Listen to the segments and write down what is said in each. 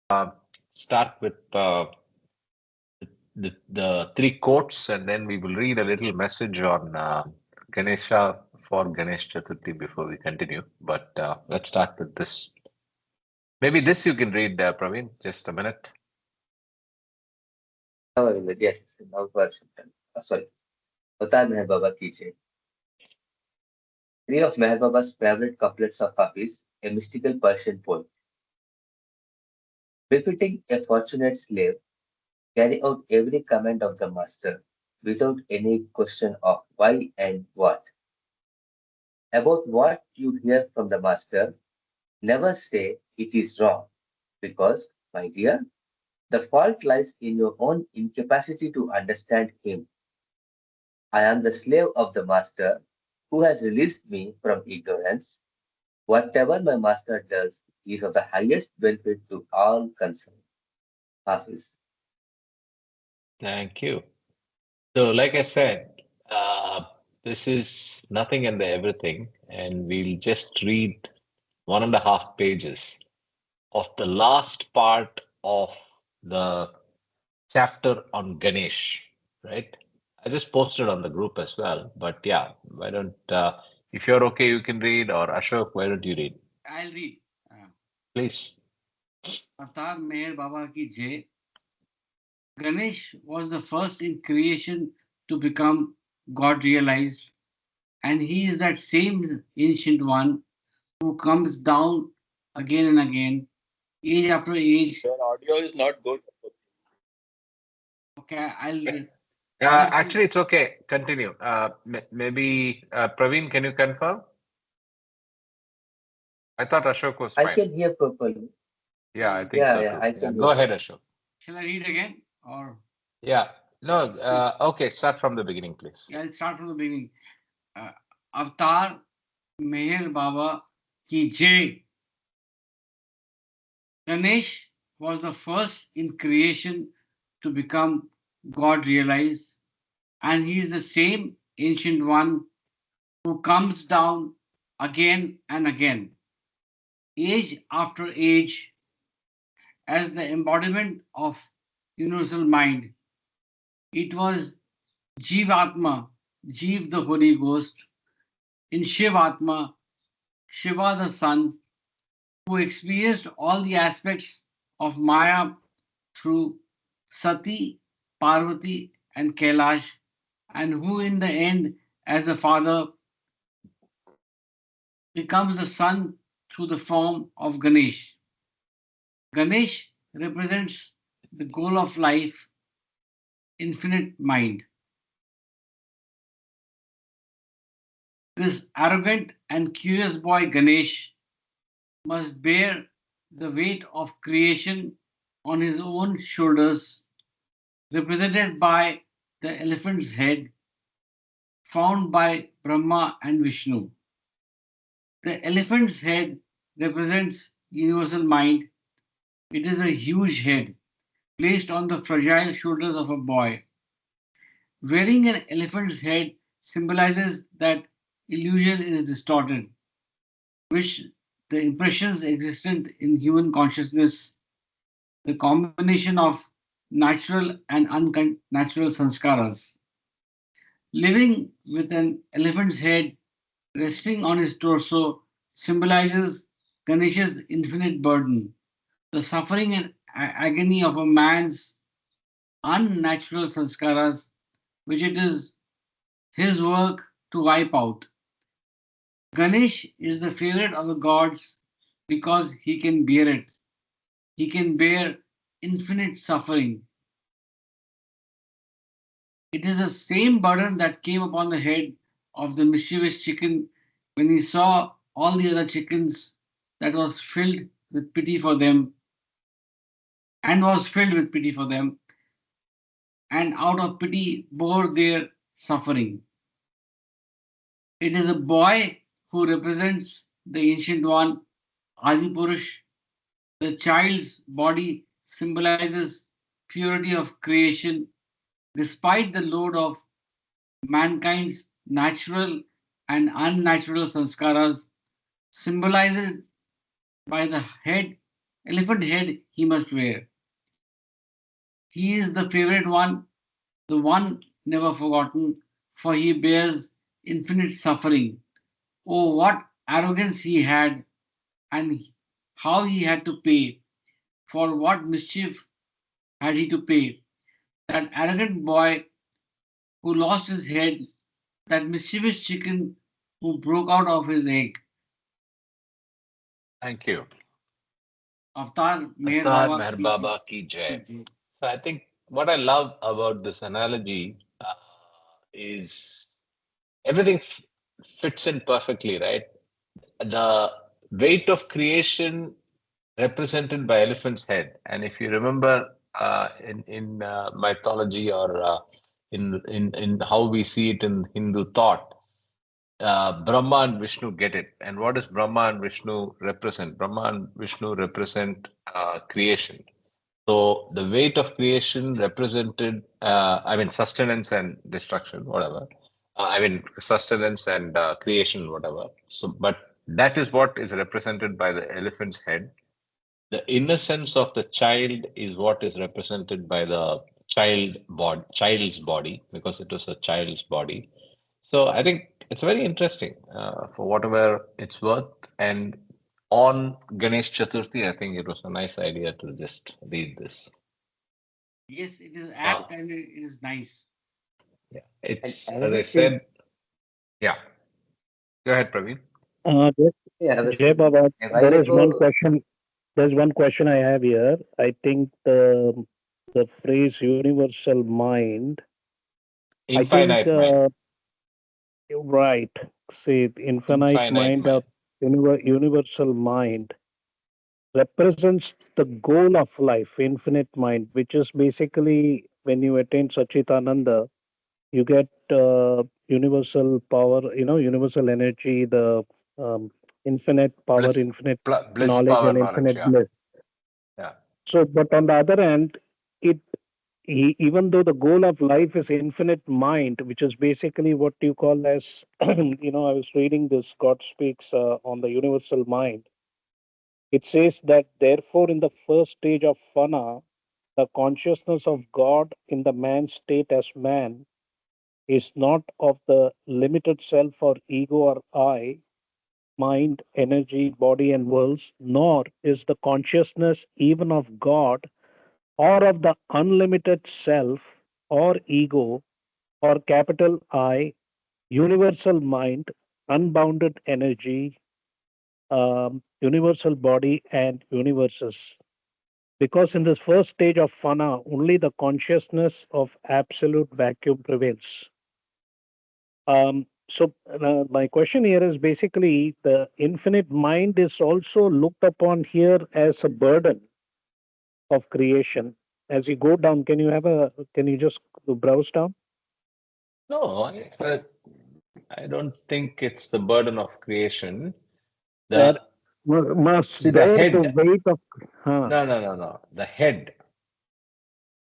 uh, start with the three quotes, and then we will read a little message on Ganesha for Ganesh Chaturthi before we continue. But let's start with this. Maybe this you can read, Praveen. Just a minute. Now I will, yes, now version. Sorry. Atar Meher Baba ki Jai. Three of Meher Baba's favorite couplets of Hafiz, a mystical Persian poet. Befitting a fortunate slave, carry out every command of the master without any question of why and what. About what you hear from the master, never say it is wrong, because, my dear, the fault lies in your own incapacity to understand him. I am the slave of the master who has released me from ignorance. Whatever my master does is of the highest benefit to all concerned. Hafiz. Thank you. So, like I said, this is nothing and the everything, and we'll just read 1.5 pages of the last part of the chapter on Ganesh, right? I just posted on the group as well, but yeah, why don't, if you're okay, you can read, or Ashok, why don't you read? I'll read. Please. Avatar Meher Baba ki Jai. Ganesh was the first in creation to become God realized, and he is that same ancient one who comes down again and again, age after age. Your audio is not good. Okay, I'll. Actually, it's okay. Continue. Maybe Praveen, can you confirm? I thought Ashok was I fine. can hear properly. Yeah, I think Yeah, so yeah, too. I Yeah, can hear go ahead, properly. Ashok. Shall I read again? Or Yeah. No, okay, start from the beginning, please. yeah, I'll start from the beginning. Uh, Avatar Meher Baba ki Jai. Ganesh was the first in creation to become God realized, and he is the same ancient one who comes down again and again, age after age, as the embodiment of universal mind. It was Jivatma, Jeev the Holy Ghost, in Shivatma, Shiva the Son, who experienced all the aspects of Maya through Sati, Parvati, and Kailash, and who in the end, as the Father, becomes the Son through the form of Ganesh. Ganesh represents the goal of life, infinite mind. This arrogant and curious boy Ganesh must bear the weight of creation on his own shoulders, represented by the elephant's head found by Brahma and Vishnu. The elephant's head represents universal mind. It is a huge head placed on the fragile shoulders of a boy. Wearing an elephant's head symbolizes that illusion is distorted, which the impressions existent in human consciousness, the combination of natural and unnatural sanskaras. Living with an elephant's head resting on his torso symbolizes Ganesha's infinite burden, the suffering and agony of a man's unnatural sanskaras, which it is his work to wipe out. Ganesh is the favorite of the gods because he can bear it. He can bear infinite suffering. It is the same burden that came upon the head of the mischievous chicken when he saw all the other chickens that was filled with pity for them and was filled with pity for them and out of pity bore their suffering. It is a boy who represents the ancient one, Adipurush. The child's body symbolizes purity of creation despite the load of mankind's natural and unnatural sanskaras, symbolized by the head elephant head he must wear. He is the favorite one, the one never forgotten, for he bears infinite suffering. Oh, what arrogance he had, and how he had to pay. For what mischief had he to pay? That arrogant boy who lost his head, that mischievous chicken who broke out of his egg. Thank you. Avtar Meher Atar Baba Meher ki Baba ki ki jai. jai. So I think what I love about this analogy is everything fits in perfectly, right? The weight of creation represented by elephant's head, and if you remember in mythology or in how we see it in Hindu thought, Brahma and Vishnu get it. And what does Brahma and Vishnu represent? Brahma and Vishnu represent creation. So the weight of creation represented, I mean, sustenance and destruction, whatever. I mean, sustenance and creation, whatever. So, but that is what is represented by the elephant's head. The innocence of the child is what is represented by the child's body, because it was a child's body. So I think it's very interesting for whatever it's worth. And on Ganesh Chaturthi, I think it was a nice idea to just read this. Yes, it is Now, apt and it is nice. yeah, And it's as I another thing, said. Yeah, go ahead, Praveen. Just yeah, I was Jay saying Baba, a while there is one ago, question. There's one question I have here. I think the phrase universal mind. I think Infinite mind, right. Say infinite infinite mind or mind. universal mind represents the goal of life, infinite mind, which is basically when you attain Sachitananda, you get universal power, universal energy, the um, infinite power, Bliss, infinite bliss, knowledge, power, and knowledge. infinite Yeah, bliss. yeah. So, but on the other hand, it even though the goal of life is infinite mind, which is basically what you call as, I was reading this God speaks on the universal mind. It says that therefore, in the first stage of fana, the consciousness of God in the man state as man is not of the limited self or ego or I, mind, energy, body, and worlds, nor is the consciousness even of God or of the unlimited self or ego or capital I, universal mind, unbounded energy, universal body, and universes. Because in this first stage of fana, only the consciousness of absolute vacuum prevails. So my question here is basically the infinite mind is also looked upon here as a burden of creation. As you go down, can you just browse down? No, I don't think it's the burden of creation. That The must See the bear the head. weight of. Huh. No, no, no, no. The head.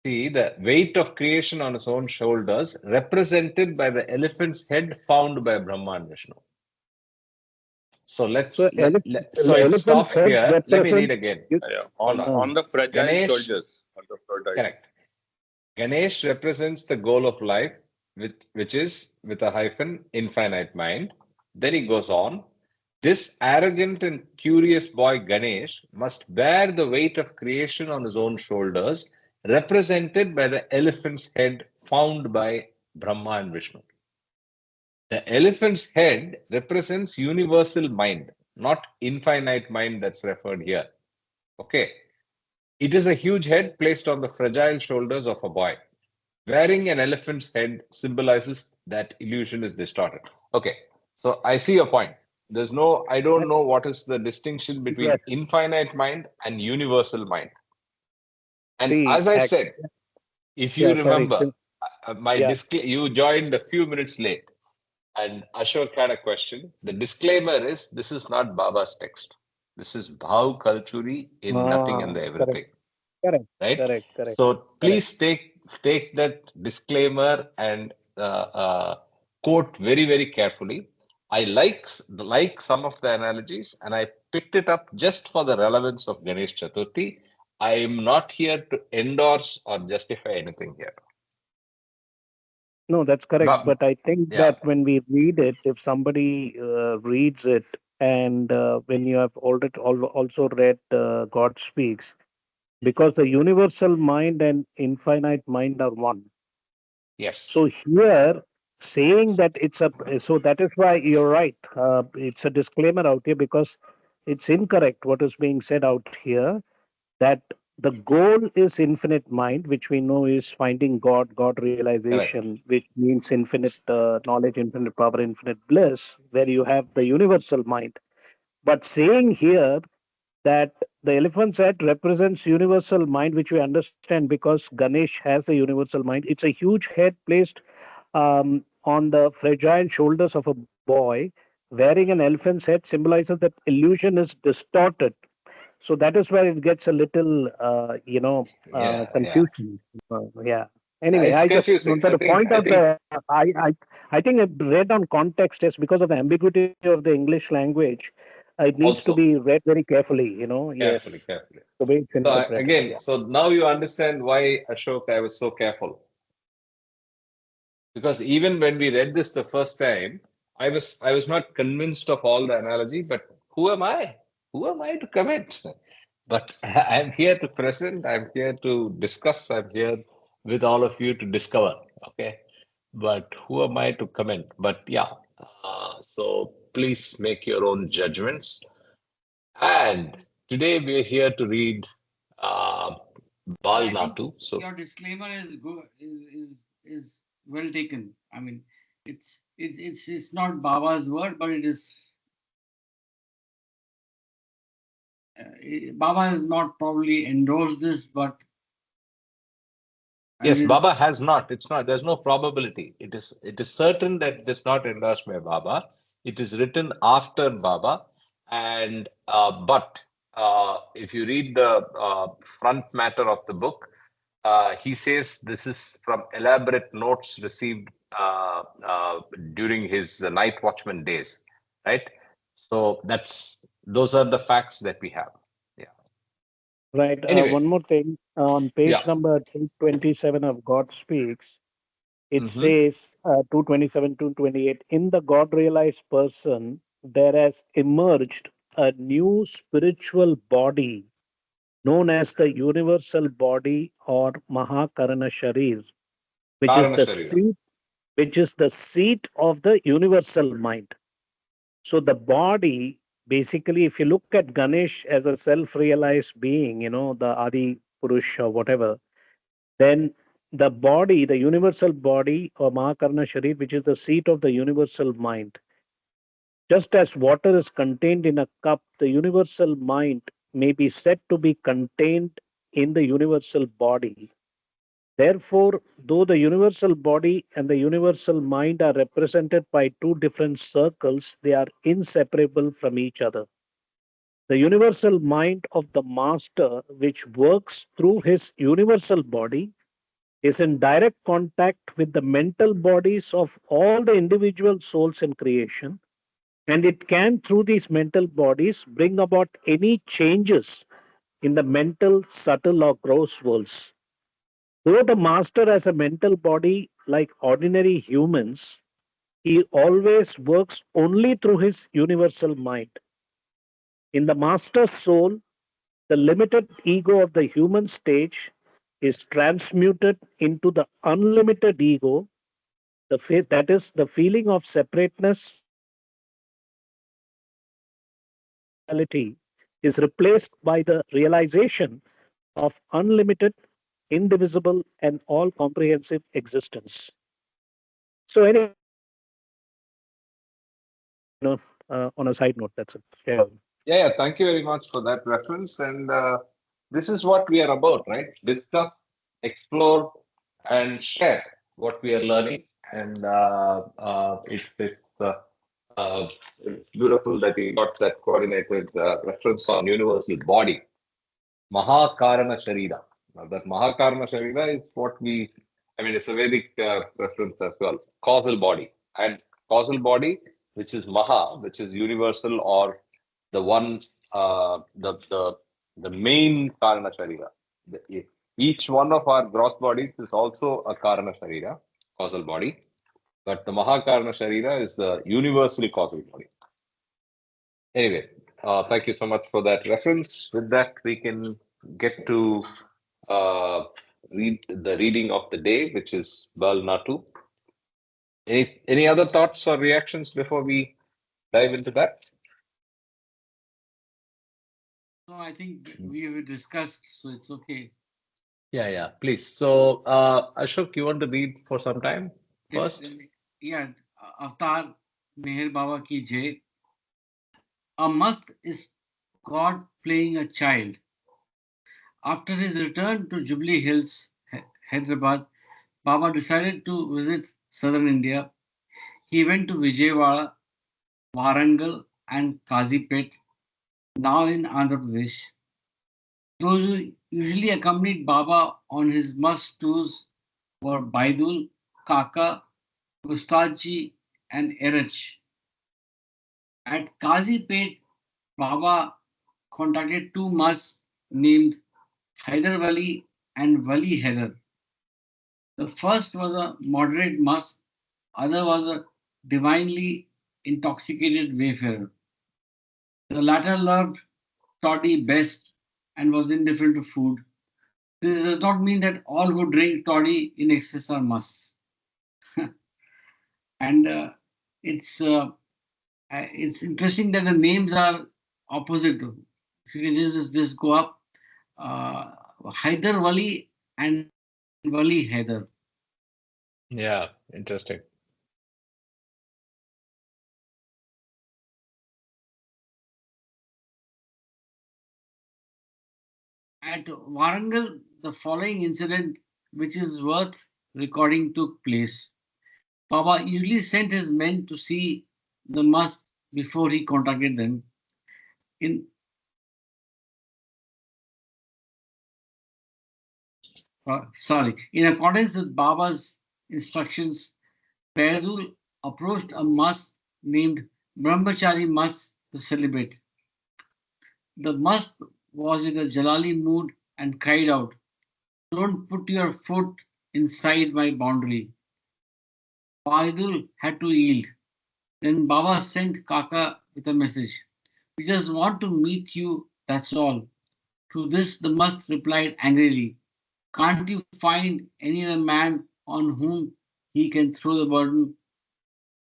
See the weight of creation on its own shoulders, represented by the elephant's head found by Brahma and Vishnu. So So so it elephant's stops head here. Let me read represents. again. You- Yeah, Hold on. huh. on the fragile Ganesh, shoulders, on the fragile. correct. Ganesh represents the goal of life, which is with a hyphen, infinite mind. Then he goes on. This arrogant and curious boy Ganesh must bear the weight of creation on his own shoulders, represented by the elephant's head found by Brahma and Vishnu. The elephant's head represents universal mind, not infinite mind that's referred here. Okay. It is a huge head placed on the fragile shoulders of a boy. Wearing an elephant's head symbolizes that illusion is distorted. Okay, so I see your point. I don't know what is the distinction between Yes. infinite mind and universal mind. And See, as I said, if you yeah. Sorry. remember, Yeah. you joined a few minutes late, and Ashok had a question. The disclaimer is this is not Baba's text. This is Bhav Kalchuri in Nothing and the Correct. Everything, Correct. right? Correct. Correct. So Correct. please take that disclaimer and quote very carefully. I like some of the analogies, and I picked it up just for the relevance of Ganesh Chaturthi. I am not here to endorse or justify anything here. No, that's correct. But But I think yeah, that when we read it, if somebody reads it, and when you have already also read God Speaks, because the universal mind and infinite mind are one. yes, So here, saying that it's a so that is why you're right. It's a disclaimer out here because it's incorrect what is being said out here that the goal is infinite mind, which we know is finding God, God correct. realization, which means infinite knowledge, infinite power, infinite bliss, where you have the universal mind. But saying here that the elephant's head represents universal mind, which we understand because Ganesh has a universal mind. It's a huge head placed on the fragile shoulders of a boy. Wearing an elephant's head symbolizes that illusion is distorted. So that is where it gets a little, Yeah, yeah. confusion. Yeah. Anyway, It's I just confusing. wanted to point I out think I think it read on context is because of the ambiguity of the English language. It needs to be also read very carefully. carefully, Yes, carefully. the way it's So interpreted. again, Yeah. so now you understand why Ashok I was so careful. Because even when we read this the first time, I was not convinced of all the analogy, but who am I? Who am I to comment? But I'm here to present, I'm here to discuss, I'm here with all of you to discover. Okay. But who am I to comment? But yeah, so please make your own judgments. And today we're here to read uh, But Bal I think Natu. So your disclaimer is good, is well taken. I mean, it's not Baba's word, but it is. Baba has not probably endorsed this, but I yes, mean, Baba has not. It's not. There's no probability. It is certain that it is not endorsed by Baba. It is written after Baba, and but if you read the front matter of the book, he says this is from elaborate notes received during his night watchman days, right? So those are the facts that we have. Yeah. Right. Anyway, One more thing. On yeah. page number 227 of God Speaks, it Hmm. says 227, 228, in the God realized person, there has emerged a new spiritual body known as the universal body or Mahakarana Sharir, which is Karana the Sharira. seat, which is the seat of the universal mind. So the body, basically, if you look at Ganesh as a self-realized being, the Adi Purush or whatever, then the body, the universal body or Mahakarna Sharir, which is the seat of the universal mind, just as water is contained in a cup, the universal mind may be said to be contained in the universal body. Therefore, though the universal body and the universal mind are represented by two different circles, they are inseparable from each other. The universal mind of the master, which works through his universal body, is in direct contact with the mental bodies of all the individual souls in creation, and it can, through these mental bodies, bring about any changes in the mental, subtle, or gross worlds. Though the master has a mental body like ordinary humans, he always works only through his universal mind. In the master's soul, the limited ego of the human stage is transmuted into the unlimited ego, that is, the feeling of separateness reality is replaced by the realization of unlimited, indivisible, and all comprehensive existence. So, anyway, on a side note, that's it. Yeah. Yeah, yeah, thank you very much for that reference. And this is what we are about, right? Discuss, explore, and share what we are learning. And it's beautiful that you got that coordinated reference on universal body, Mahakarana Sharira. Now, that Mahakarana Sharira is what I mean, it's a Vedic reference as well. Causal body. And causal body, which is Maha, which is universal or the one the main Karana Sharira. Each one of our gross bodies is also a Karana Sharira, causal body, but the Mahakarana Sharira is the universally causal body. Anyway, thank you so much for that reference. With that, we can get to uh, read the reading of the day, which is Bal Natu. Any other thoughts or reactions before we dive into that? So I think we have discussed, so it's okay. Yeah, yeah, please. So, Ashok, you want to read for some time first? Yeah, Avatar Meher Baba ki Jai. A must is God playing a child. After his return to Jubilee Hills, Hyderabad, Baba decided to visit southern India. He went to Vijayawada, Warangal, and Kazipet, now in Andhra Pradesh. Those who usually accompanied Baba on his must tours were Baidul, Kaka, Gustaji, and Erich. At Kazipet, Baba contacted two musts named Hyder Wali and Wali Hyder. The first was a moderate must, other was a divinely intoxicated wayfarer. The latter loved toddy best and was indifferent to food. This does not mean that all who drink toddy in excess are musts. And it's interesting that the names are opposite. If you can just go up, uh, Hyder Wali and Wali Hyder. Yeah, interesting. At Warangal, the following incident, which is worth recording, took place. Baba usually sent his men to see the mosque before he contacted them. In in accordance with Baba's instructions, Paidul approached a mosque named Brahmachari Mosque to celebrate. The mosque was in a Jalali mood and cried out, "Don't put your foot inside my boundary." Paidul had to yield. Then Baba sent Kaka with a message. "We just want to meet you, that's all." To this, the must replied angrily, "Can't you find any other man on whom he can throw the burden?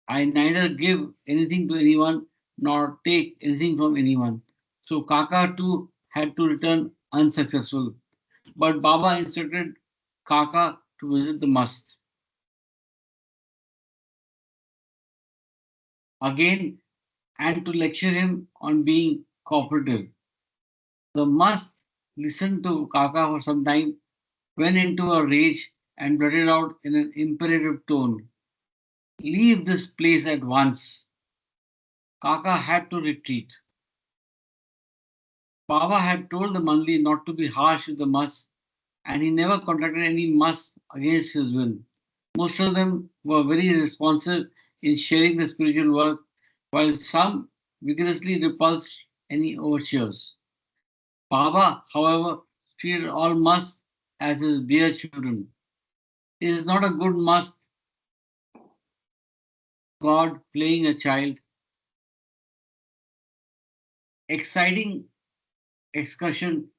I neither give anything to anyone nor take anything from anyone." So Kaka too had to return unsuccessful. But Baba instructed Kaka to visit the must again and to lecture him on being cooperative. The must listened to Kaka for some time, went into a rage, and blurted out in an imperative tone, "Leave this place at once." Kaka had to retreat. Baba had told the Mandli not to be harsh with the Mas, and he never contracted any Mas against his will. Most of them were very responsive in sharing the spiritual work, while some vigorously repulsed any overtures. Baba, however, treated all Mas as his dear children. It is not a good Mas, God playing a child. Exciting excursion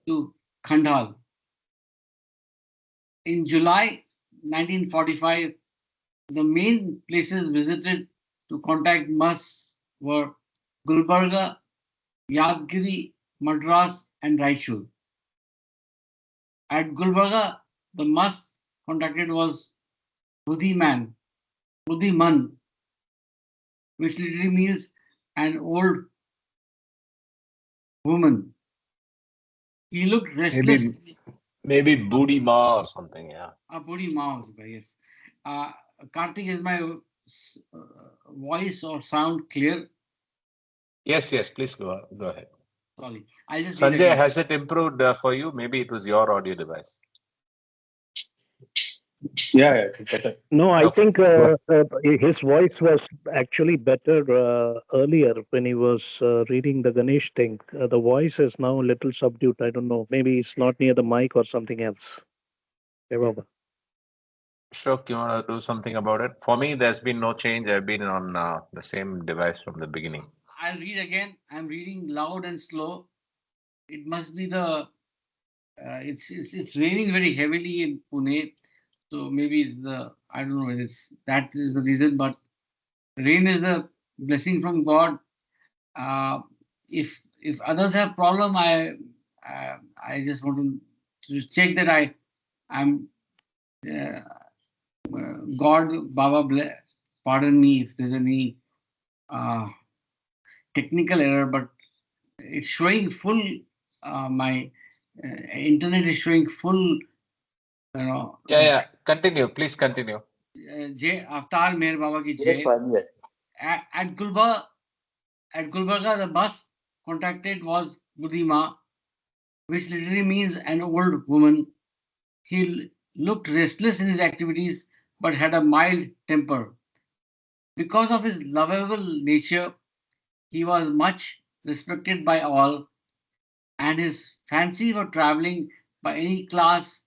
to Khandal. In July 1945, the main places visited to contact Mas were Gulbarga, Yadgiri, Madras, and Raichur. At Gulbarga, the Mas contacted was Budhiman, Budhiman, which literally means an old woman. He looked restless. Maybe maybe Booty Ma or something. Yeah. A Budi mouse, yes. Uh, Karthik, is my voice or sound clear? Yes, yes. Please go ahead. Sorry, I'll just read Sanjay, again. has it improved for you? Maybe it was your audio device. Yeah, yeah, it's better. No, I Okay. think his voice was actually better earlier when he was reading the Ganesh thing. The voice is now a little subdued. I don't know. Maybe it's not near the mic or something else. Yeah, Baba. Ashok, you want to do something about it? For me, there's been no change. I've been on the same device from the beginning. I'll read again. I'm reading loud and slow. It must be the. It's raining very heavily in Pune, so maybe it's the. I don't know. It's that is the reason, but rain is a blessing from God. Uh, if others have problem, I just want to check that I'm uh, God Baba pardon me if there's any uh, technical error, but it's showing full. My internet is showing full. You know, Yeah, yeah. Continue. Please continue. Jay Avtar Meher Baba ki Yes, Jay. Swami, yes. At Gulbarga, the bus contacted was Budima, which literally means an old woman. He looked restless in his activities but had a mild temper. Because of his lovable nature, he was much respected by all, and his fancy for traveling by any class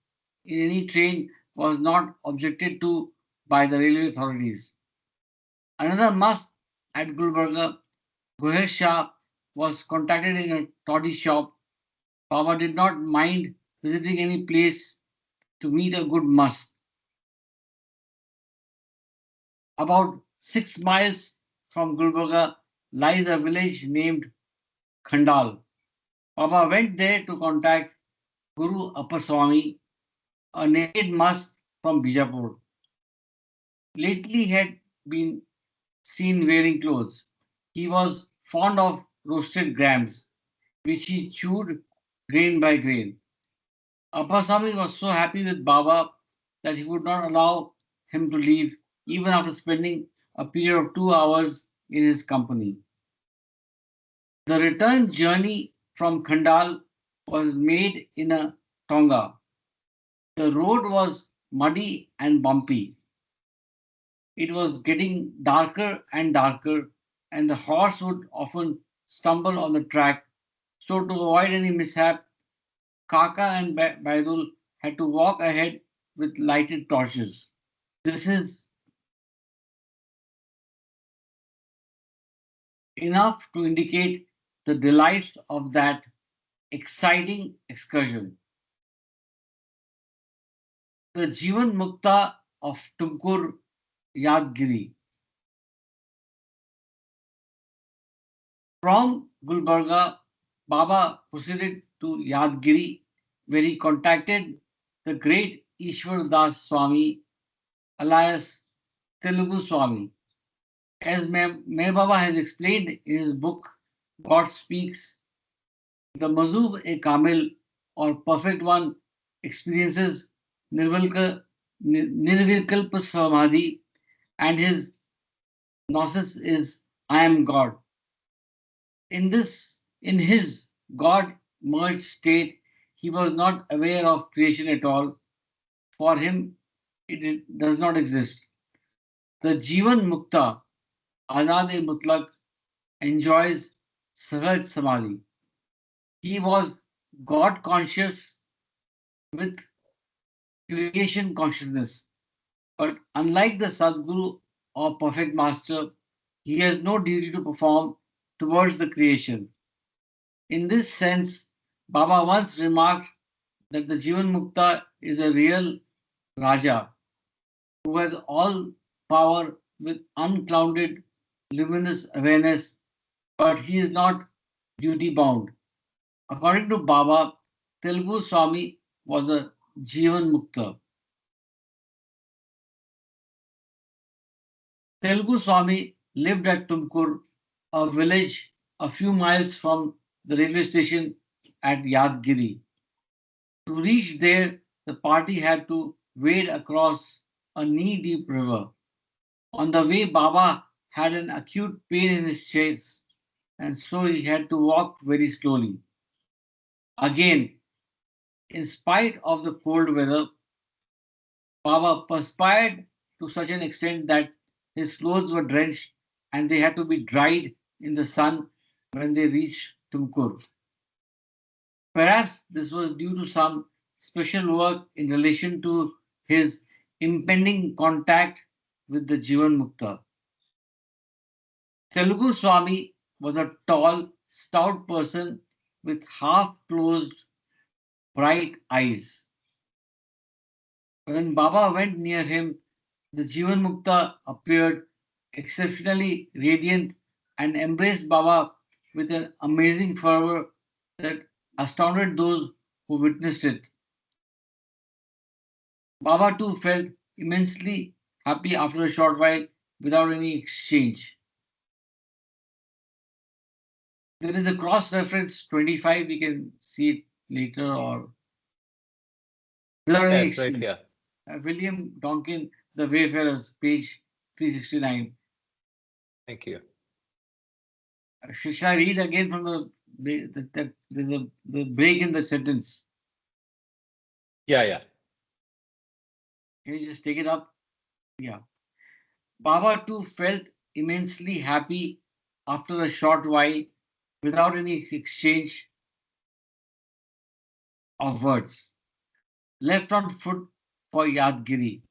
in any train was not objected to by the railway authorities. Another must at Gulbarga, Goher Shah, was contacted in a toddy shop. Baba did not mind visiting any place to meet a good must. About 6 miles from Gulbarga lies a village named Khandal. Baba went there to contact Guru Appaswamy, a naked must from Bijapur. Lately he had been seen wearing clothes. He was fond of roasted grams, which he chewed grain by grain. Appaswamy was so happy with Baba that he would not allow him to leave, even after spending a period of 2 hours in his company. The return journey from Khandal was made in a tonga. The road was muddy and bumpy. It was getting darker and darker, and the horse would often stumble on the track. So, to avoid any mishap, Kaka and Baidul had to walk ahead with lighted torches. This is enough to indicate the delights of that exciting excursion. The Jivan Mukta of Tumkur Yadgiri. From Gulbarga, Baba proceeded to Yadgiri, where he contacted the great Ishwar Das Swami, alias Telugu Swami. As Meher Baba has explained in his book, God Speaks, the Mazub e Kamil or perfect one experiences Nirvikalpa Samadhi, and his gnosis is I am God. In his God merged state, he was not aware of creation at all. For him, it does not exist. The Jivan Mukta, Azad e Mutlak, enjoys Saraj Samadhi. He was God conscious with creation consciousness. But unlike the Sadguru or perfect master, he has no duty to perform towards the creation. In this sense, Baba once remarked that the Jivan Mukta is a real Raja who has all power with unclouded, luminous awareness, but he is not duty bound. According to Baba, Telugu Swami was a Jivan Mukta. Telugu Swami lived at Tumkur, a village a few miles from the railway station at Yadgiri. To reach there, the party had to wade across a knee deep river. On the way, Baba had an acute pain in his chest, and so he had to walk very slowly. Again, in spite of the cold weather, Baba perspired to such an extent that his clothes were drenched and they had to be dried in the sun when they reached Tumkur. Perhaps this was due to some special work in relation to his impending contact with the Jivan Mukta. Telugu Swami was a tall, stout person with half closed, bright eyes. When Baba went near him, the Jivan Mukta appeared exceptionally radiant and embraced Baba with an amazing fervor that astounded those who witnessed it. Baba too felt immensely happy after a short while without any exchange. There is a cross reference 25, we can see it later, or without Yeah, any it's right exchange. here. William Donkin, The Wayfarers, page 369. Thank you. Should I read again from there's the break in the sentence? Yeah, yeah. Can you just take it up? Yeah. Baba too felt immensely happy after a short while without any exchange of words. Left on foot for Yadgiri.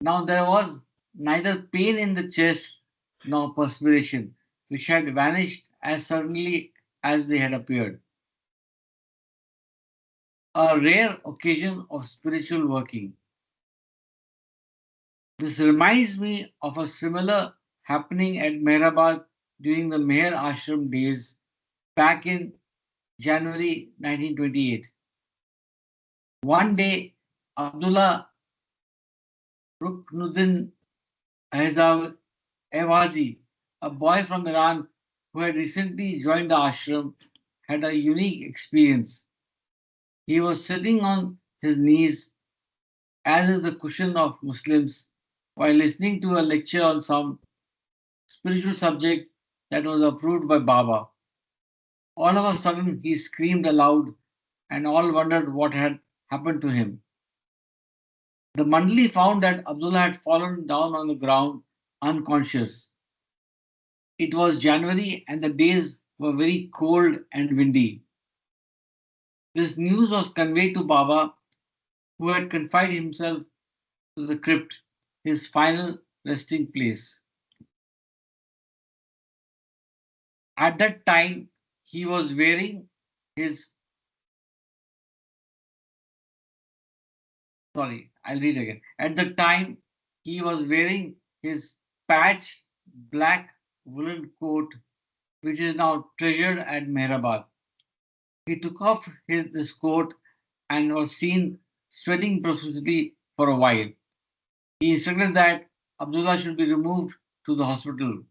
Now there was neither pain in the chest nor perspiration, which had vanished as suddenly as they had appeared. A rare occasion of spiritual working. This reminds me of a similar happening at Mehrabad during the Meher Ashram days back in January 1928. One day, Abdullah Ruknuddin Evazi, a boy from Iran who had recently joined the ashram, had a unique experience. He was sitting on his knees, as is the cushion of Muslims, while listening to a lecture on some spiritual subject that was approved by Baba. All of a sudden, he screamed aloud, and all wondered what had happened to him. The Mandali found that Abdullah had fallen down on the ground unconscious. It was January and the days were very cold and windy. This news was conveyed to Baba, who had confined himself to the crypt, his final resting place. At that time, he was wearing his, sorry, I'll read again. At the time, he was wearing his patched black woolen coat, which is now treasured at Mehrabad. He took off this coat and was seen sweating profusely for a while. He instructed that Abdullah should be removed to the hospital.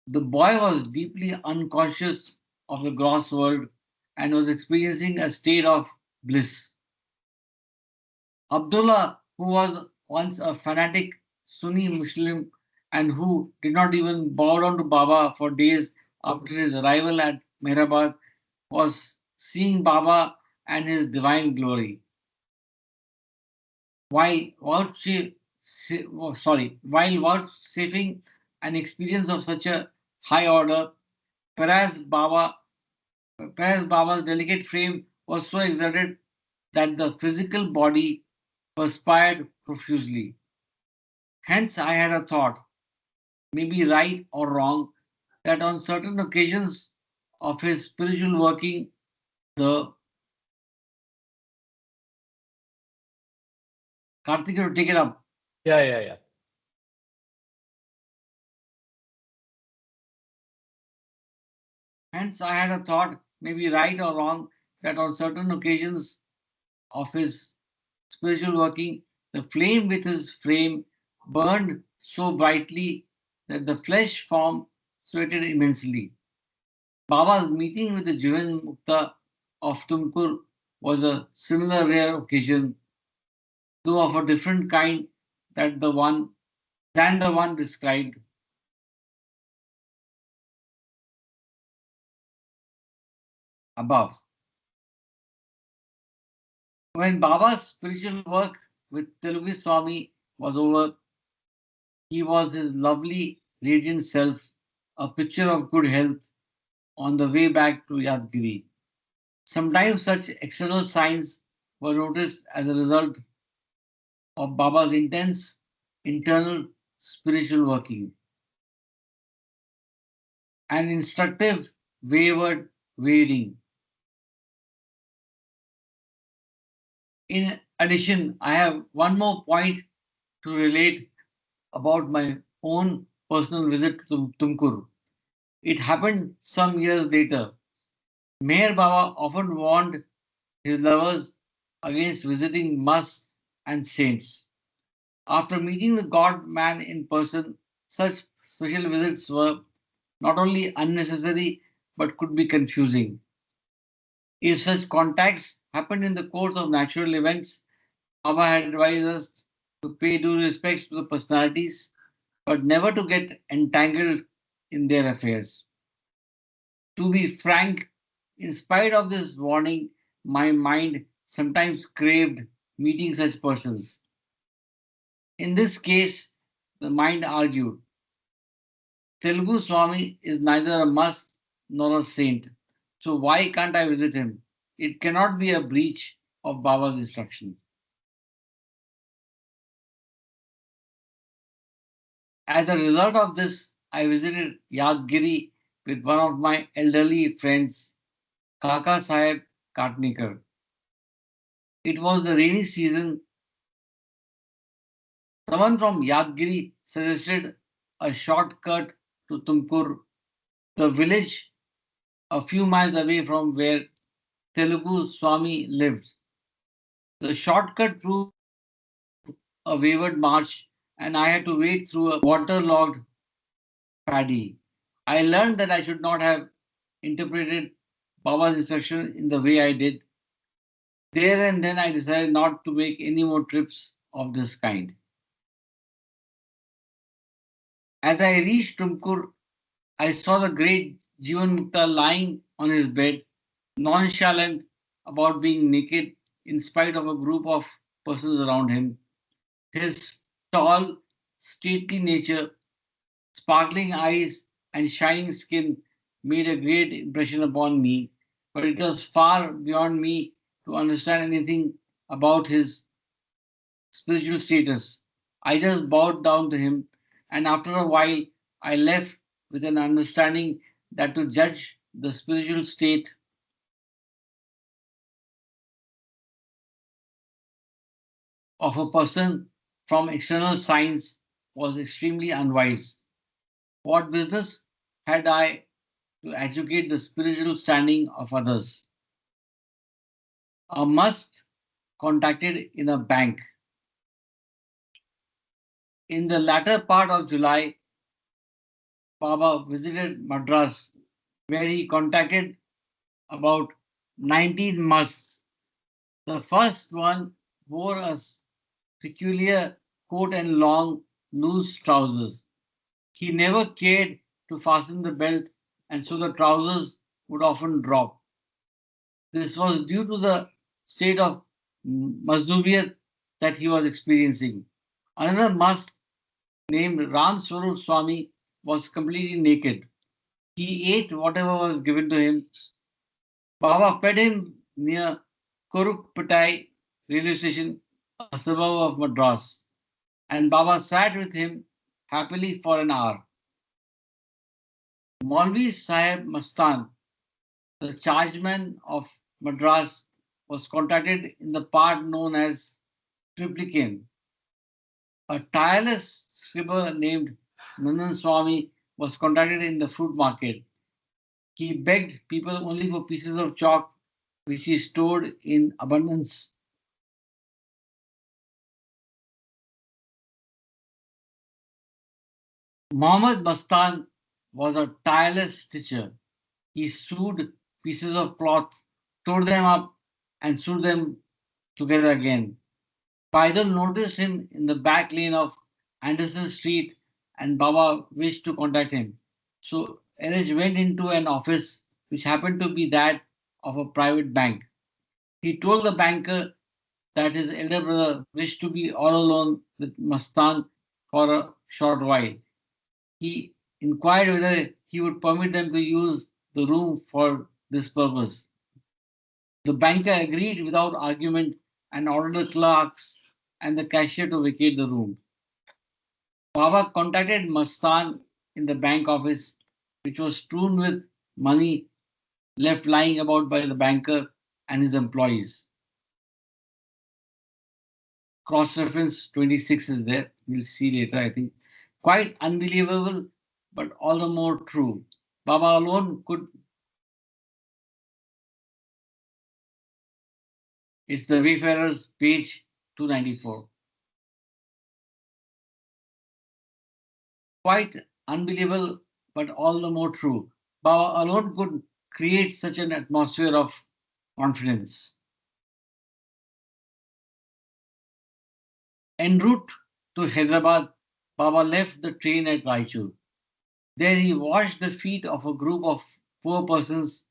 The boy was deeply unconscious of the gross world and was experiencing a state of bliss. Abdullah, who was once a fanatic Sunni Muslim and who did not even bow down to Baba for days after his arrival at Mehrabad, was seeing Baba and his divine glory. While while vouchsafing an experience of such a high order, perhaps Baba, perhaps Baba's delicate frame was so exerted that the physical body perspired profusely. Hence, I had a thought, maybe right or wrong, that on certain occasions of his spiritual working, the Karthika to take it up. Yeah, yeah, yeah. Hence, I had a thought, maybe right or wrong, that on certain occasions of his spiritual working, the flame with his frame burned so brightly that the flesh form sweated immensely. Baba's meeting with the Jivan Mukta of Tumkur was a similar rare occasion, though of a different kind than the one described above. When Baba's spiritual work with Telugu Swami was over, he was his lovely, radiant self, a picture of good health on the way back to Yadgiri. Sometimes such external signs were noticed as a result of Baba's intense internal spiritual working. An instructive wayward wading. In addition, I have one more point to relate about my own personal visit to Tumkur. It happened some years later. Meher Baba often warned his lovers against visiting mosques and saints. After meeting the God man in person, such special visits were not only unnecessary but could be confusing. If such contacts happened in the course of natural events, Baba had advised us to pay due respects to the personalities, but never to get entangled in their affairs. To be frank, in spite of this warning, my mind sometimes craved meeting such persons. In this case, the mind argued Telugu Swami is neither a must nor a saint, so why can't I visit him? It cannot be a breach of Baba's instructions. As a result of this, I visited Yadgiri with one of my elderly friends, Kaka Sahib Katnikar. It was the rainy season. Someone from Yadgiri suggested a shortcut to Tumkur, the village a few miles away from where Telugu Swami lived. The shortcut proved a wayward march, and I had to wade through a waterlogged paddy. I learned that I should not have interpreted Baba's instruction in the way I did. There and then I decided not to make any more trips of this kind. As I reached Tumkur, I saw the great Jivan Mukta lying on his bed, nonchalant about being naked in spite of a group of persons around him. His tall, stately nature, sparkling eyes, and shining skin made a great impression upon me, but it was far beyond me to understand anything about his spiritual status. I just bowed down to him, and after a while, I left with an understanding that to judge the spiritual state of a person from external signs was extremely unwise. What business had I to educate the spiritual standing of others? A must contacted in a bank. In the latter part of July, Baba visited Madras, where he contacted about 19 musts. The first one wore a peculiar coat and long, loose trousers. He never cared to fasten the belt, and so the trousers would often drop. This was due to the state of Mazdubiyat that he was experiencing. Another must named Ram Swarup Swami was completely naked. He ate whatever was given to him. Baba fed him near Kurukpatai railway station, a suburb of Madras, and Baba sat with him happily for an hour. Maulvi Sahib Mastan, the chargeman of Madras, was contacted in the part known as Triplicane. A tireless scribbler named Nandan Swami was contacted in the fruit market. He begged people only for pieces of chalk which he stored in abundance. Muhammad Mastan was a tireless stitcher. He sewed pieces of cloth, tore them up, and sewed them together again. Paidal noticed him in the back lane of Anderson Street and Baba wished to contact him. So Elish went into an office which happened to be that of a private bank. He told the banker that his elder brother wished to be all alone with Mastan for a short while. He inquired whether he would permit them to use the room for this purpose. The banker agreed without argument and ordered the clerks and the cashier to vacate the room. Baba contacted Mastan in the bank office, which was strewn with money left lying about by the banker and his employees. Cross reference 26 is there. We'll see later, I think. Quite unbelievable, but all the more true. Baba alone could. It's the Wayfarers, page 294. Quite unbelievable, but all the more true. Baba alone could create such an atmosphere of confidence. En route to Hyderabad, Baba left the train at Raichur. There he washed the feet of a group of poor persons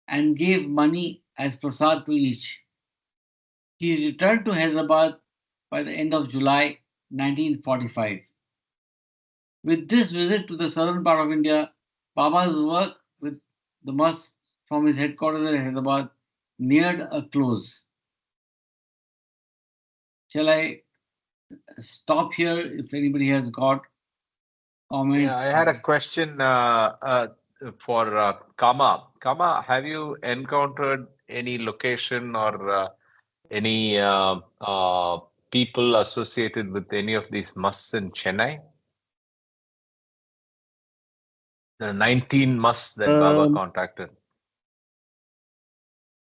and gave money as prasad to each. He returned to Hyderabad by the end of July 1945. With this visit to the southern part of India, Baba's work with the mosque from his headquarters in Hyderabad neared a close. Shall I stop here if anybody has got Yeah, comments? I had a question for Kama. Kama, have you encountered any location or any people associated with any of these mosques in Chennai? There are 19 mosques that Baba Um, contacted.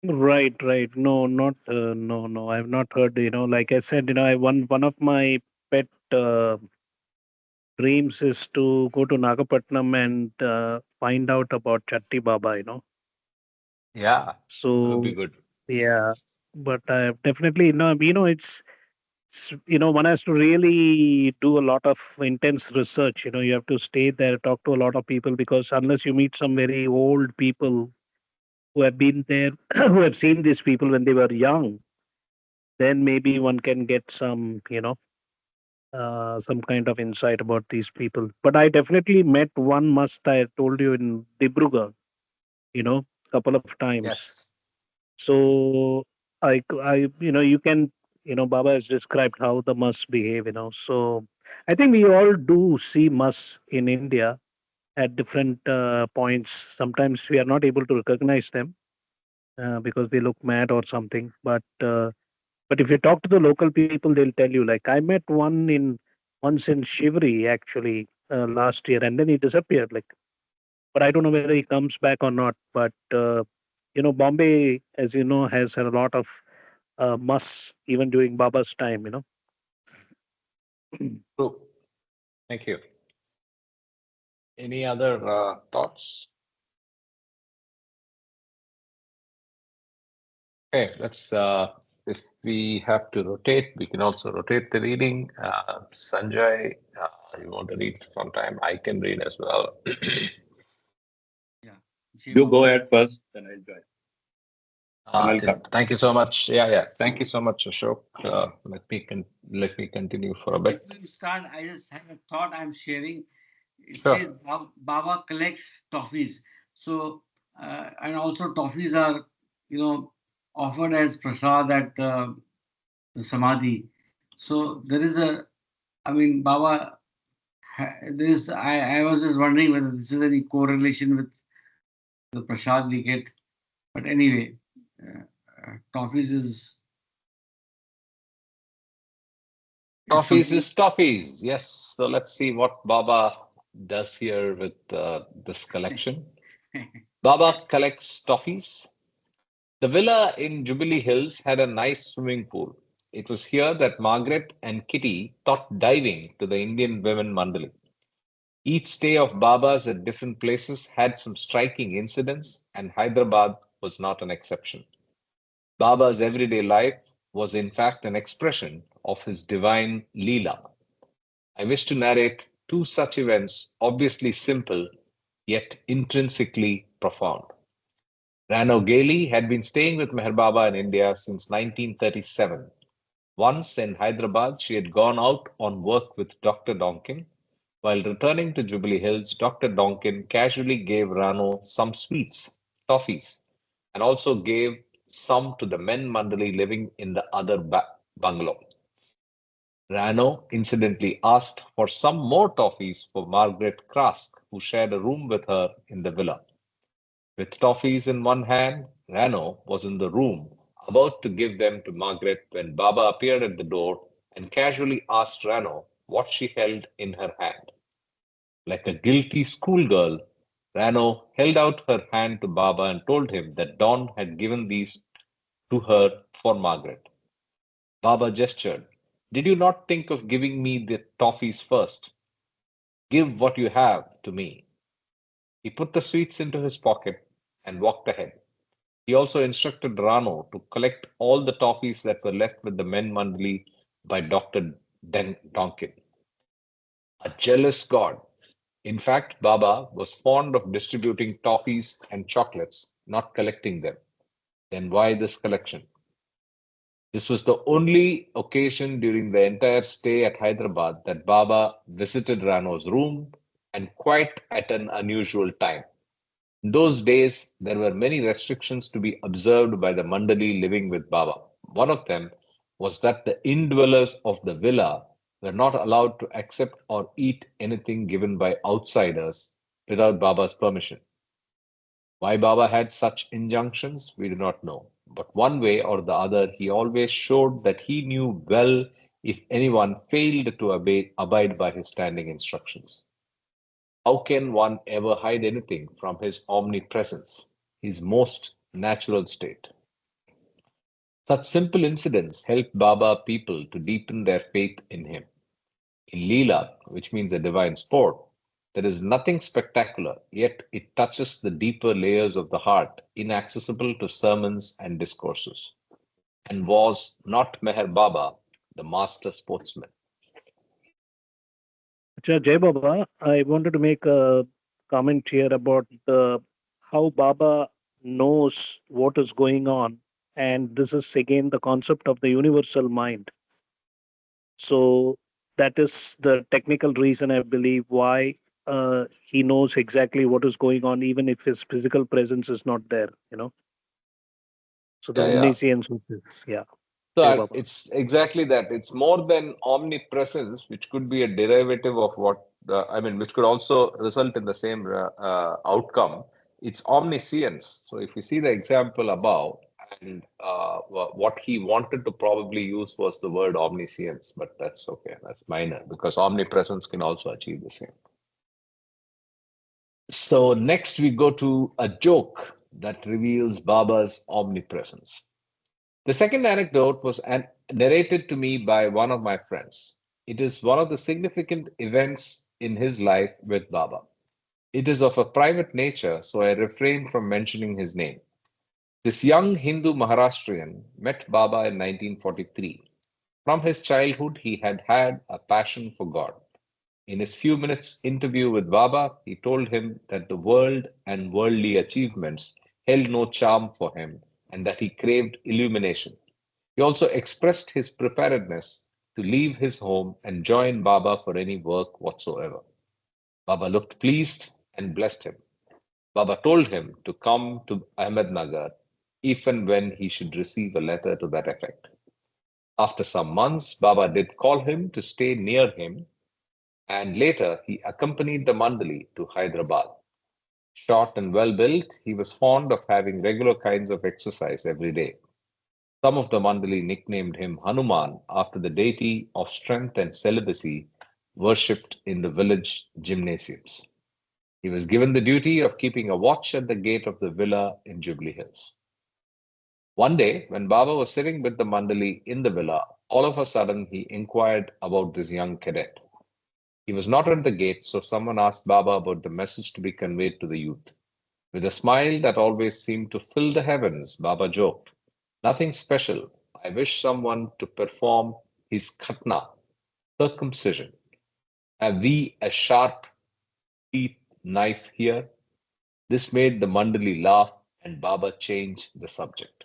right, right. No, not no, no. I've not heard. Like I said, I one of my pet dreams is to go to Nagapattinam and find out about Chatti Baba. Yeah, that would be So good. yeah, but definitely, one has to really do a lot of intense research. You have to stay there, talk to a lot of people, because unless you meet some very old people who have been there, who have seen these people when they were young, then maybe one can get some kind of insight about these people. But I definitely met one must I told you in Dibrugarh, couple of times. Yes. So you can, Baba has described how the must behave. So I think we all do see must in India at different points. Sometimes we are not able to recognize them because they look mad or something. But if you talk to the local people, they'll tell you. Like I met once in Shivri actually last year, and then he disappeared. Like, but I don't know whether he comes back or not. But Bombay, as you know, has had a lot of musts even during Baba's time. True. Thank you. Any other thoughts? Okay, let's. If we have to rotate, we can also rotate the reading. Sanjay, you want to read sometime? I can read as well. Yeah. Jai You Baba. go ahead first, then I'll join. Then I'll come. Thank you so much. Yeah, yeah. Thank you so much, Ashok. Let me continue for a bit. Before you start, I just had a thought I'm sharing. It says Sure. Baba collects toffees. So, and also toffees are, offered as prasad at the samadhi. So there is Baba, I was just wondering whether this is any correlation with the prasad we get. But anyway, uh, toffees is Toffees something. is toffees. Yes. So let's see what Baba does here with this collection. Baba collects toffees. The villa in Jubilee Hills had a nice swimming pool. It was here that Margaret and Kitty taught diving to the Indian women mandali. Each stay of Baba's at different places had some striking incidents, and Hyderabad was not an exception. Baba's everyday life was, in fact, an expression of his divine Leela. I wish to narrate two such events, obviously simple, yet intrinsically profound. Rano Gali had been staying with Meher Baba in India since 1937. Once in Hyderabad, she had gone out on work with Dr. Donkin. While returning to Jubilee Hills, Dr. Donkin casually gave Rano some sweets, toffees, and also gave some to the men Mandali living in the other bungalow. Rano incidentally asked for some more toffees for Margaret Krask, who shared a room with her in the villa. With toffees in one hand, Rano was in the room, about to give them to Margaret when Baba appeared at the door and casually asked Rano what she held in her hand. Like a guilty schoolgirl, Rano held out her hand to Baba and told him that Don had given these to her for Margaret. Baba gestured. Did you not think of giving me the toffees first? Give what you have to me. He put the sweets into his pocket and walked ahead. He also instructed Rano to collect all the toffees that were left with the men Mandali by Dr. Donkin. A jealous god. In fact, Baba was fond of distributing toffees and chocolates, not collecting them. Then why this collection? This was the only occasion during the entire stay at Hyderabad that Baba visited Rano's room, and quite at an unusual time. In those days, there were many restrictions to be observed by the Mandali living with Baba. One of them was that the indwellers of the villa were not allowed to accept or eat anything given by outsiders without Baba's permission. Why Baba had such injunctions, we do not know. But one way or the other, he always showed that he knew well if anyone failed to abide by his standing instructions. How can one ever hide anything from his omnipresence, his most natural state? Such simple incidents help Baba people to deepen their faith in him. In Leela, which means a divine sport, there is nothing spectacular, yet it touches the deeper layers of the heart, inaccessible to sermons and discourses. And was not Meher Baba the master sportsman? Jai Baba, I wanted to make a comment here about the how Baba knows what is going on, and this is again the concept of the universal mind. So that is the technical reason I believe why he knows exactly what is going on, even if his physical presence is not there. So the Yeah, yeah. omniscience of this, yeah. So Jai Baba. it's exactly that. It's more than omnipresence, which could be a derivative of what, I mean, which could also result in the same outcome. It's omniscience. So if you see the example above, and what he wanted to probably use was the word omniscience, but that's okay. That's minor because omnipresence can also achieve the same. So next we go to a joke that reveals Baba's omnipresence. The second anecdote was narrated to me by one of my friends. It is one of the significant events in his life with Baba. It is of a private nature, so I refrain from mentioning his name. This young Hindu Maharashtrian met Baba in 1943. From his childhood, he had had a passion for God. In his few minutes interview with Baba, he told him that the world and worldly achievements held no charm for him and that he craved illumination. He also expressed his preparedness to leave his home and join Baba for any work whatsoever. Baba looked pleased and blessed him. Baba told him to come to Ahmednagar if and when he should receive a letter to that effect. After some months, Baba did call him to stay near him, and later he accompanied the Mandali to Hyderabad. Short and well built, he was fond of having regular kinds of exercise every day. Some of the Mandali nicknamed him Hanuman after the deity of strength and celibacy worshipped in the village gymnasiums. He was given the duty of keeping a watch at the gate of the villa in Jubilee Hills. One day, when Baba was sitting with the Mandali in the villa, all of a sudden he inquired about this young cadet. He was not at the gate, so someone asked Baba about the message to be conveyed to the youth. With a smile that always seemed to fill the heavens, Baba joked, nothing special. I wish someone to perform his khatna, circumcision. Have we a sharp teeth knife here? This made the Mandali laugh and Baba change the subject.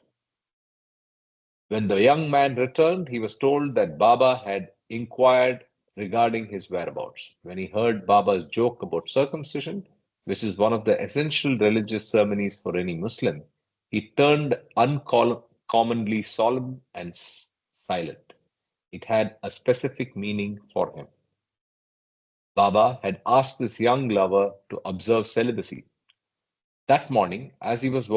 When the young man returned, he was told that Baba had inquired regarding his whereabouts. When he heard Baba's joke about circumcision, which is one of the essential religious ceremonies for any Muslim, he turned uncommonly solemn and silent. It had a specific meaning for him. Baba had asked this young lover to observe celibacy. That morning, as he was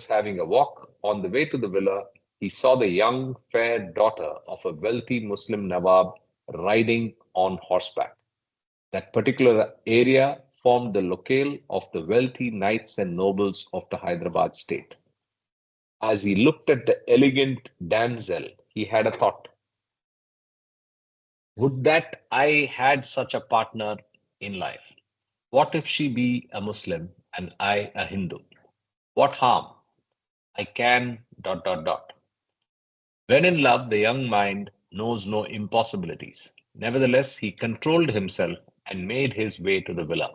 having a walk on the way to the villa, he saw the young, fair daughter of a wealthy Muslim Nawab riding on horseback. That particular area formed the locale of the wealthy knights and nobles of the Hyderabad state. As he looked at the elegant damsel, he had a thought. Would that I had such a partner in life. What if she be a Muslim and I a Hindu? What harm? I can dot dot dot. When in love, the young mind knows no impossibilities. Nevertheless, he controlled himself and made his way to the villa.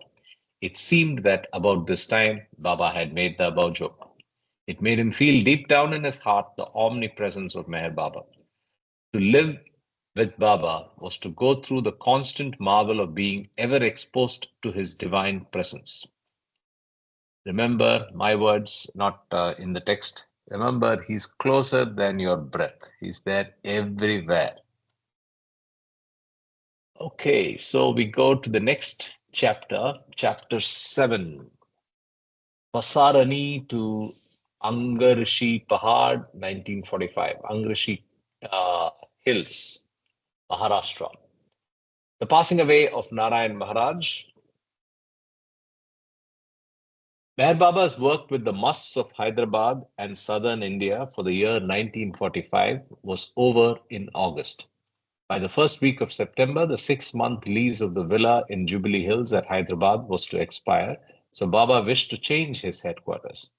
It seemed that about this time, Baba had made the above joke. It made him feel deep down in his heart the omnipresence of Meher Baba. To live with Baba was to go through the constant marvel of being ever exposed to his divine presence. Remember my words, not in the text. Remember, he's closer than your breath. He's there everywhere. Okay, so we go to the next chapter, chapter 7. Pasarani to Angarshi Pahad, 1945. Angarshi Hills, Maharashtra. The passing away of Narayan Maharaj. Meher Baba has worked with the musts of Hyderabad and southern India for the year 1945 was over in August. By the first week of September, the 6-month lease of the villa in Jubilee Hills at Hyderabad was to expire, so Baba wished to change his headquarters.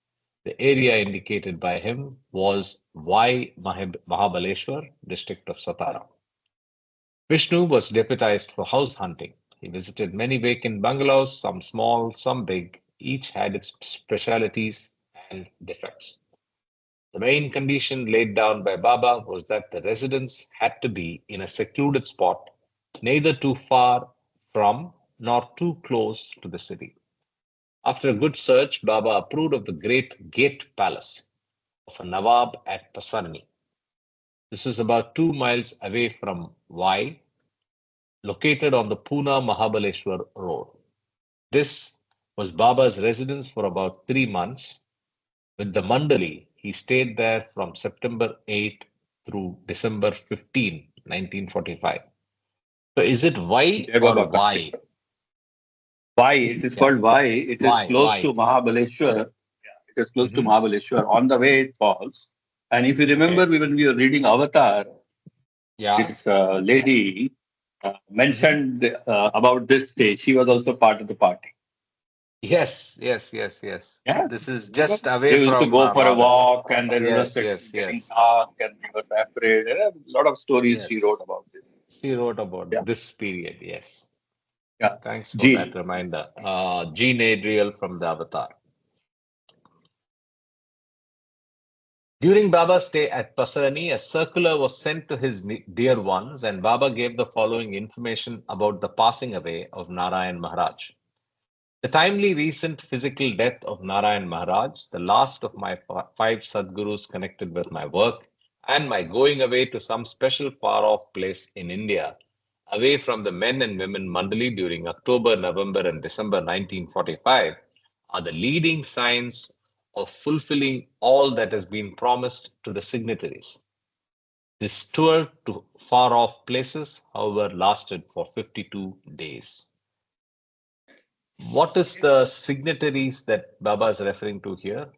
The area indicated by him was Y. Mahabaleshwar, district of Satara. Vishnu was deputized for house hunting. He visited many vacant bungalows, some small, some big. Each had its specialities and defects. The main condition laid down by Baba was that the residence had to be in a secluded spot, neither too far from nor too close to the city. After a good search, Baba approved of the Great Gate Palace of a Nawab at Pasarni. This was about 2 miles away from Y, located on the Pune Mahabaleshwar road. This was Baba's residence for about 3 months. With the Mandali, he stayed there from September 8 through December 15, 1945. So is it Y Jai or Baba Kartik. Y? Why? It is Yeah, called why. It is Y, close to Y. Mahabaleshwar. It is close to Hmm. Mahabaleshwar. On the way it falls. And if you remember, Okay. when we were reading Avatar, Yeah. this lady Hmm. mentioned about this day. She was also part of the party. Yes, yes, yes, yes. Yeah. This is Remember? just away They used to from go for a Radha. walk, and then it was Yes, yes, getting yes, dark, and they were afraid. There are a lot of stories she wrote yes. about this. She wrote Yeah. about this period. Yes. Yeah. Thanks for that Jean. reminder. Jean Adriel from the Avatar. During Baba's stay at Pasarani, a circular was sent to his dear ones, and Baba gave the following information about the passing away of Narayan Maharaj. The timely recent physical death of Narayan Maharaj, the last of my 5 Sadgurus connected with my work, and my going away to some special far off place in India, away from the men and women Mandali during October, November, and December 1945, are the leading signs of fulfilling all that has been promised to the signatories. This tour to far off places, however, lasted for 52 days. What is the signatories that Baba is referring to here?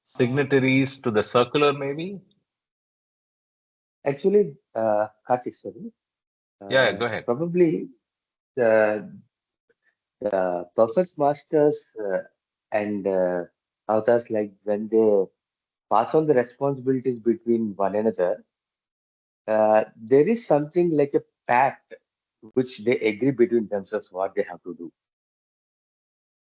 Signatories to the circular, maybe? Actually, Karthik, sorry, Yeah, go ahead. probably the the perfect masters and avatars, like when they pass on the responsibilities between one another, there is something like a pact which they agree between themselves what they have to do.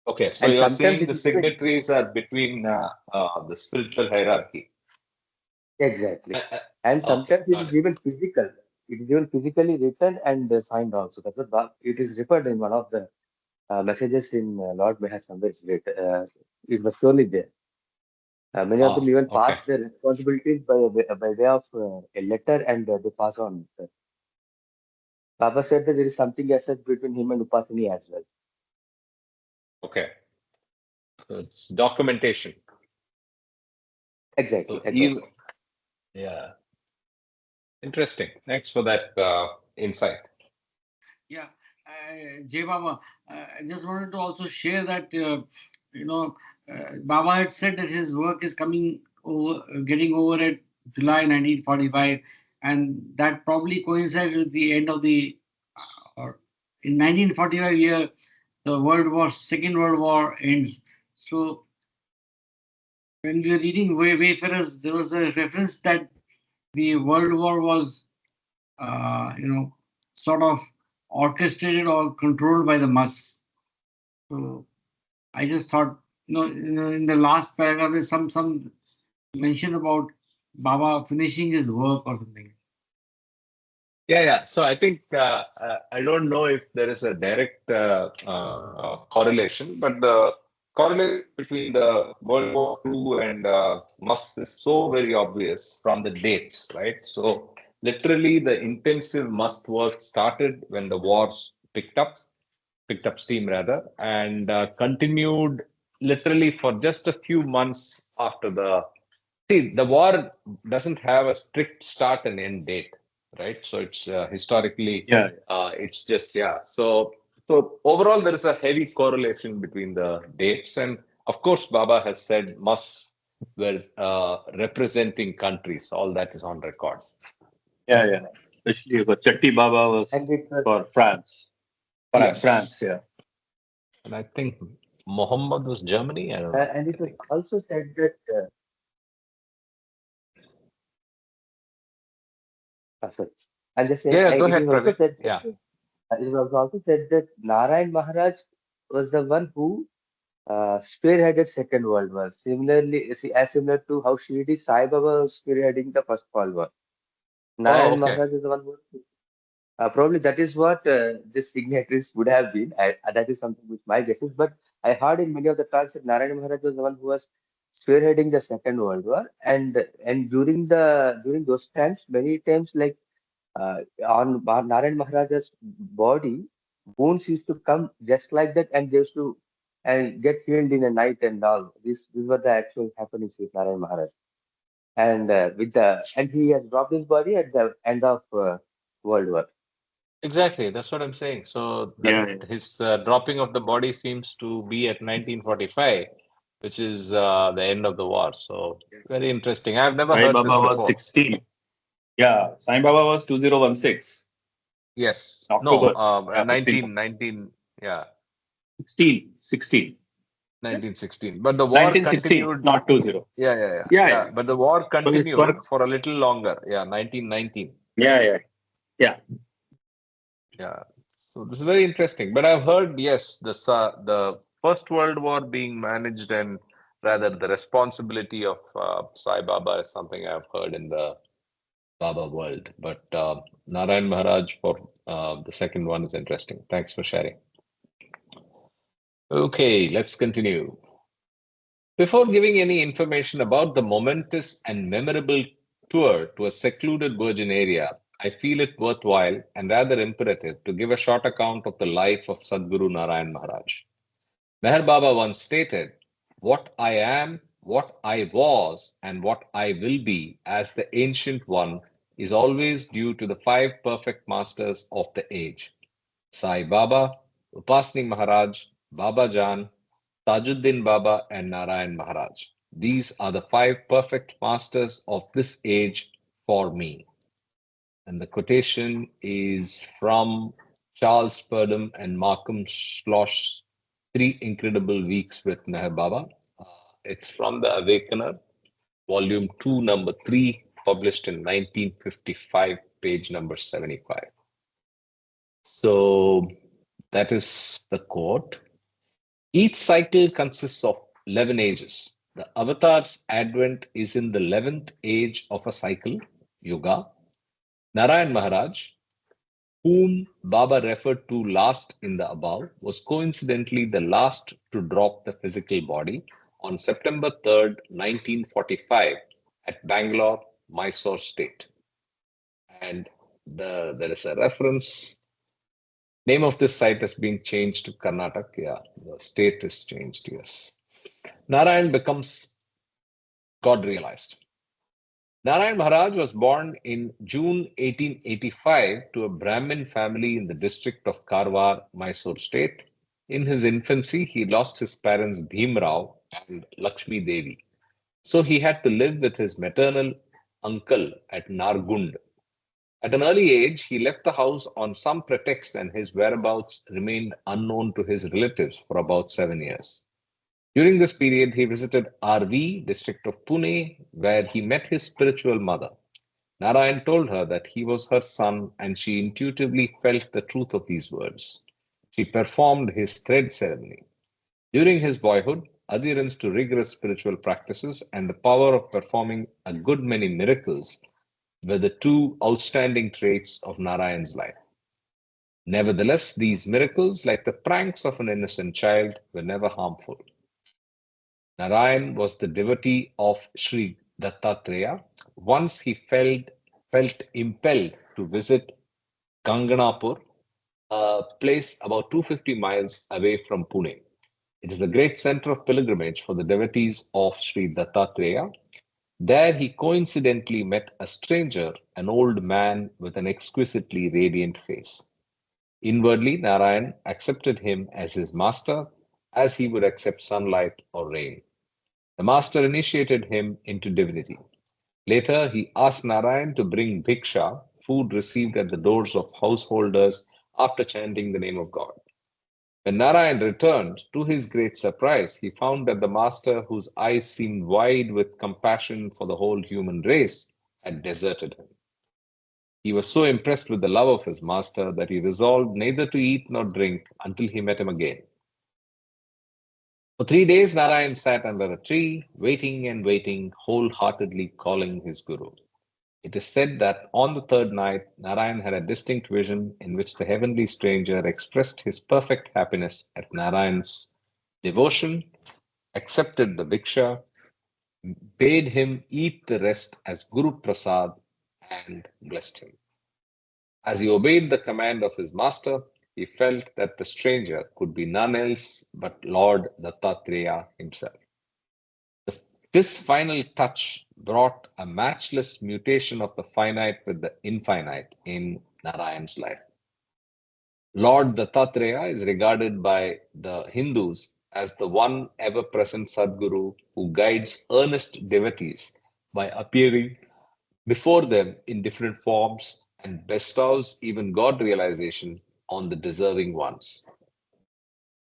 Okay, so And you're sometimes saying it the is even signatories are between the spiritual hierarchy. exactly. And Okay, sometimes it got is it. even physical. It is even physically written and signed also. That's what it is referred in one of the messages in Lord Meher somewhere. It was surely there. Many of them Ah, even pass okay. their responsibilities by way of a letter and they pass on. Baba said that there is something as such between him and Upasani as well. Okay. So it's documentation. Exactly, So exactly. you, yeah, interesting. Thanks for that insight. Yeah, Jay Baba, I just wanted to also share that, you know, Baba had said that his work is coming over, getting over at July 1945, and that probably coincides with the end of the, or in 1945 year, the Second World War ends. So when we were reading Wayfarers, there was a reference that the World War was, sort of orchestrated or controlled by the Mus. So I just thought, in the last paragraph, there's some mention about Baba finishing his work or something. Yeah, yeah. So I think I don't know if there is a direct correlation, but the correlation between the World War II and Musk is so very obvious from the dates, right? So literally, the intensive Musk work started when the wars picked up steam rather, and continued literally for just a few months after the. See, the war doesn't have a strict start and end date, right? So it's historically, Yeah. it's just yeah. So overall, there is a heavy correlation between the dates, and of course, Baba has said must were representing countries. All that is on record. Yeah, yeah. Especially for Chatti Baba was And it was, for France. France, Yes, yeah. and I think Muhammad was Germany. I don't know. and I it was think. also said that, sorry, I'll just say, Yeah, yeah, go it is ahead, also Praveen. said that, Yeah. it was also said that Narayan Maharaj was the one who spearheaded Second World War. Similarly, as similar to how Shirdi Sai Baba was spearheading the First World War. Oh, Narayan okay. Maharaj is the one who probably that is what this signatories would have been. That is something which my guess is. But I heard in many of the talks that Narayan Maharaj was the one who was spearheading the Second World War, and during those times, many times like on Narayan Maharaja's body, wounds used to come just like that, and they used to and get healed in a night and all. This were the actual happenings with Narayan Maharaj, and he has dropped his body at the end of World War. Exactly, that's what I'm saying. So that Yeah, yeah. his dropping of the body seems to be at 1945, which is the end of the war. So very interesting. I've never Sai heard this Baba was before. 16. Yeah, Sai Baba was 2016, Yes, no, October. Yeah, 15th. 19, yeah, 16, 16. Yeah? 1916. But the war 1916, continued. not 20. Yeah, yeah, yeah, Yeah, yeah. yeah. But the war So his continued work. for a little longer. Yeah, 1919. Yeah, yeah. Yeah. Yeah. So this is very interesting. But I've heard, yes, the First World War being managed and rather the responsibility of Sai Baba is something I've heard in the Baba world. But Narayan Maharaj for the second one is interesting. Thanks for sharing. Okay, let's continue. Before giving any information about the momentous and memorable tour to a secluded virgin area, I feel it worthwhile and rather imperative to give a short account of the life of Sadguru Narayan Maharaj. Meher Baba once stated, "What I am, what I was, and what I will be as the Ancient One is always due to the five perfect masters of the age: Sai Baba, Upasni Maharaj, Baba Jan, Tajuddin Baba, and Narayan Maharaj. These are the five perfect masters of this age for me." And the quotation is from Charles Purdom and Malcolm Schloss's Three Incredible Weeks with Meher Baba. It's from The Awakener, Volume 2, Number 3, published in 1955, page number 75. So that is the quote. Each cycle consists of 11 ages. The avatar's advent is in the 11th age of a cycle, Yuga. Narayan Maharaj, whom Baba referred to last in the above, was coincidentally the last to drop the physical body on September 3rd, 1945, at Bangalore, Mysore state. And there is a reference. Name of this site has been changed to Karnataka. Yeah, the state is changed. Yes. Narayan becomes God realized. Narayan Maharaj was born in June 1885 to a Brahmin family in the district of Karwar, Mysore state. In his infancy, he lost his parents Bhimrao and Lakshmi Devi. So he had to live with his maternal uncle at Nargund. At an early age, he left the house on some pretext and his whereabouts remained unknown to his relatives for about 7 years. During this period, he visited RV, district of Pune, where he met his spiritual mother. Narayan told her that he was her son, and she intuitively felt the truth of these words. She performed his thread ceremony. During his boyhood, adherence to rigorous spiritual practices and the power of performing a good many miracles were the two outstanding traits of Narayan's life. Nevertheless, these miracles, like the pranks of an innocent child, were never harmful. Narayan was the devotee of Sri Dattatreya. Once he felt impelled to visit Ganganapur, a place about 250 miles away from Pune. It is a great center of pilgrimage for the devotees of Sri Dattatreya. There he coincidentally met a stranger, an old man with an exquisitely radiant face. Inwardly, Narayan accepted him as his master, as he would accept sunlight or rain. The master initiated him into divinity. Later, he asked Narayan to bring bhiksha, food received at the doors of householders after chanting the name of God. When Narayan returned, to his great surprise, he found that the master, whose eyes seemed wide with compassion for the whole human race, had deserted him. He was so impressed with the love of his master that he resolved neither to eat nor drink until he met him again. For 3 days, Narayan sat under a tree, waiting and waiting, wholeheartedly calling his guru. It is said that on the third night, Narayan had a distinct vision in which the heavenly stranger expressed his perfect happiness at Narayan's devotion, accepted the bhiksha, bade him eat the rest as Guru Prasad, and blessed him. As he obeyed the command of his master, he felt that the stranger could be none else but Lord Dattatreya himself. This final touch brought a matchless mutation of the finite with the infinite in Narayan's life. Lord Dattatreya is regarded by the Hindus as the one ever present Sadguru who guides earnest devotees by appearing before them in different forms and bestows even God realization on the deserving ones.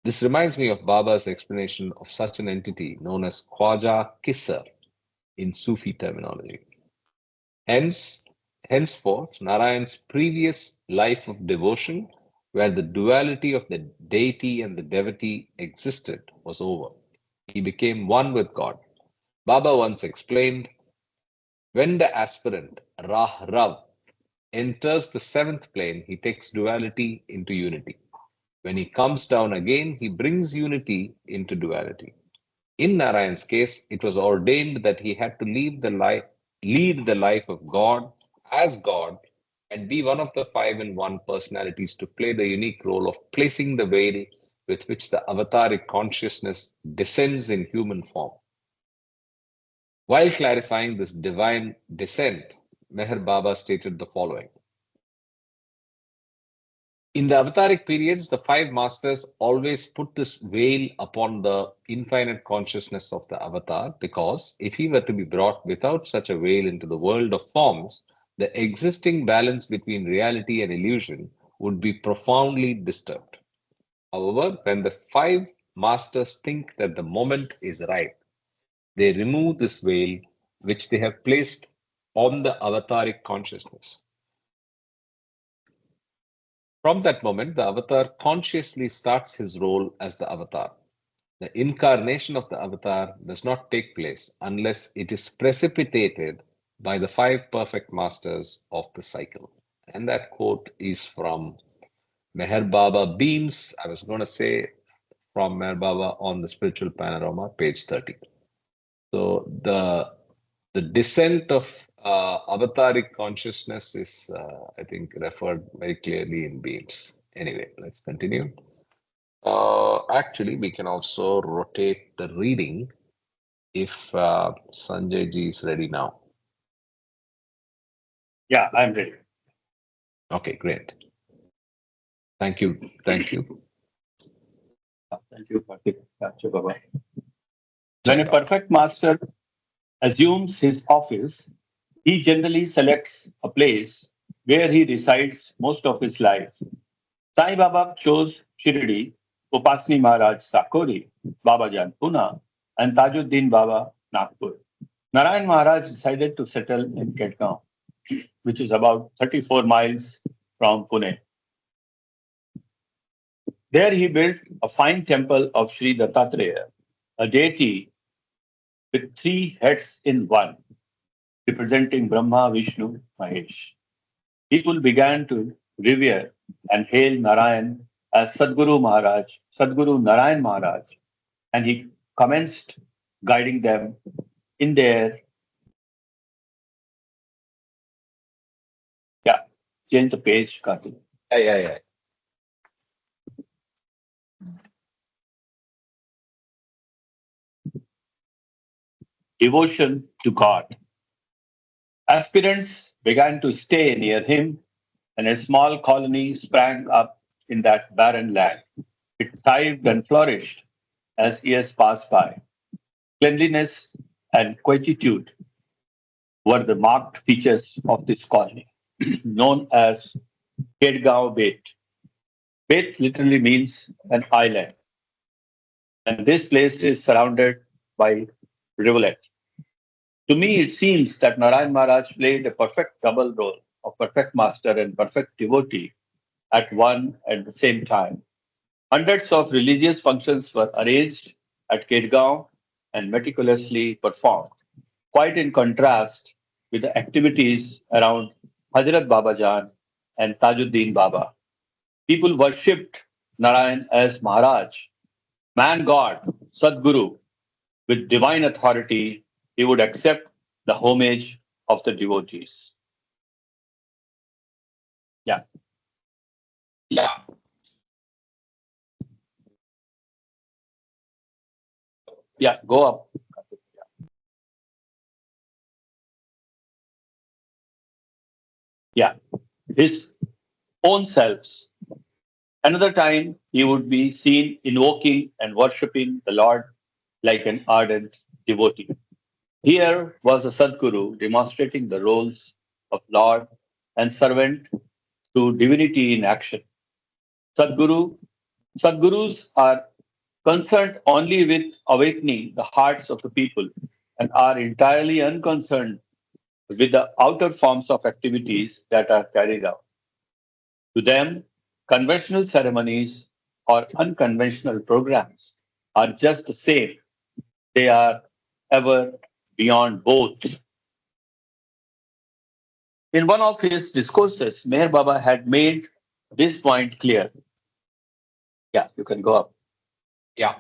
This reminds me of Baba's explanation of such an entity known as Khwaja Kisar in Sufi terminology. Hence, henceforth, Narayan's previous life of devotion, where the duality of the deity and the devotee existed, was over. He became one with God. Baba once explained, when the aspirant, Rah Rav, enters the seventh plane, he takes duality into unity. When he comes down again, he brings unity into duality. In Narayan's case, it was ordained that he had to lead the life of God as God and be one of the five in one personalities to play the unique role of placing the veil with which the avataric consciousness descends in human form. While clarifying this divine descent, Meher Baba stated the following. In the avataric periods, the five masters always put this veil upon the infinite consciousness of the avatar because if he were to be brought without such a veil into the world of forms, the existing balance between reality and illusion would be profoundly disturbed. However, when the five masters think that the moment is right, they remove this veil which they have placed on the avataric consciousness. From that moment, the avatar consciously starts his role as the avatar. The incarnation of the avatar does not take place unless it is precipitated by the five perfect masters of the cycle. And that quote is from Meher Baba Beams. I was going to say from Meher Baba on the Spiritual Panorama, page 30. So the descent of avataric consciousness is, I think, referred very clearly in Beams. Anyway, let's continue. Actually, we can also rotate the reading if Sanjay ji is ready now. Yeah, I'm ready. Okay, great. Thank you. Thank you. Thank you, Karthik. Thank you, Baba. Jai When a Baba. perfect master assumes his office, he generally selects a place where he resides most of his life. Sai Baba chose Shirdi, Upasni Maharaj Sakori, Baba Jan Pune, and Tajuddin Baba Nagpur. Narayan Maharaj decided to settle in Ketgaon, which is about 34 miles from Pune. There he built a fine temple of Sri Dattatreya, a deity with three heads in one, representing Brahma, Vishnu, Mahesh. People began to revere and hail Narayan as Sadguru Maharaj, Sadguru Narayan Maharaj, and he commenced guiding them in their, yeah, change the page, Karthik. Yeah. Devotion to God. Aspirants began to stay near him, and a small colony sprang up in that barren land. It thrived and flourished as years passed by. Cleanliness and quietude were the marked features of this colony, known as Kedgaon Bet. Bet literally means an island, and this place is surrounded by rivulets. To me, it seems that Narayan Maharaj played a perfect double role of perfect master and perfect devotee at one and the same time. Hundreds of religious functions were arranged at Kedgaon and meticulously performed, quite in contrast with the activities around Hazrat Baba Jan and Tajuddin Baba. People worshipped Narayan as Maharaj, man God, Sadguru. With divine authority, he would accept the homage of the devotees. Yeah, Yeah. yeah, go up. Yeah, his own selves. Another time, he would be seen invoking and worshipping the Lord like an ardent devotee. Here was a Sadguru demonstrating the roles of Lord and servant to divinity in action. Sadguru, Sadgurus are concerned only with awakening the hearts of the people and are entirely unconcerned with the outer forms of activities that are carried out. To them, conventional ceremonies or unconventional programs are just the same. They are ever beyond both. In one of his discourses, Meher Baba had made this point clear. Yeah, you can go up. Yeah.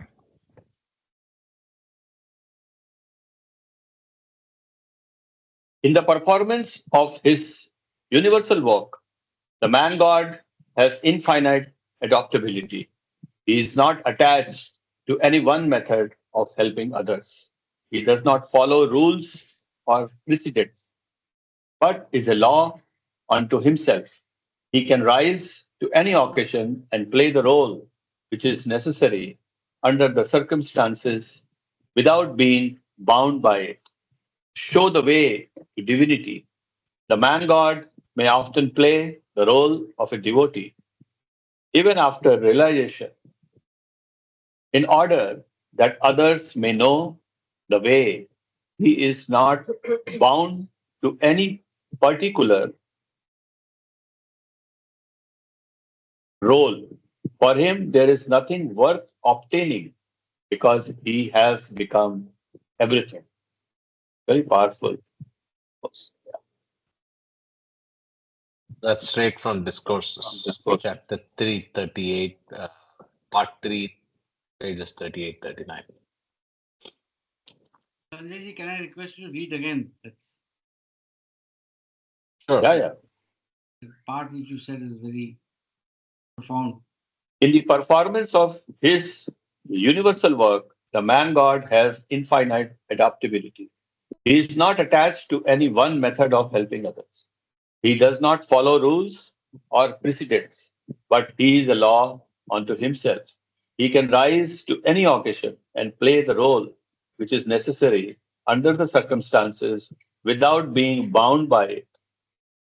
In the performance of his universal work, the man God has infinite adaptability. He is not attached to any one method of helping others. He does not follow rules or precedents, but is a law unto himself. He can rise to any occasion and play the role which is necessary under the circumstances without being bound by it. Show the way to divinity. The man God may often play the role of a devotee, even after realization, in order that others may know the way. He is not bound to any particular role. For him, there is nothing worth obtaining because he has become everything. Very powerful. Yeah, That's straight from from Discourses, this book. chapter 338, part 3, pages 38, 39. Sanjay ji, can I request you to read again? That's Sure. Yeah, yeah. the part which you said is very profound. In the performance of his universal work, the man God has infinite adaptability. He is not attached to any one method of helping others. He does not follow rules or precedents, but he is a law unto himself. He can rise to any occasion and play the role which is necessary under the circumstances without being bound by it.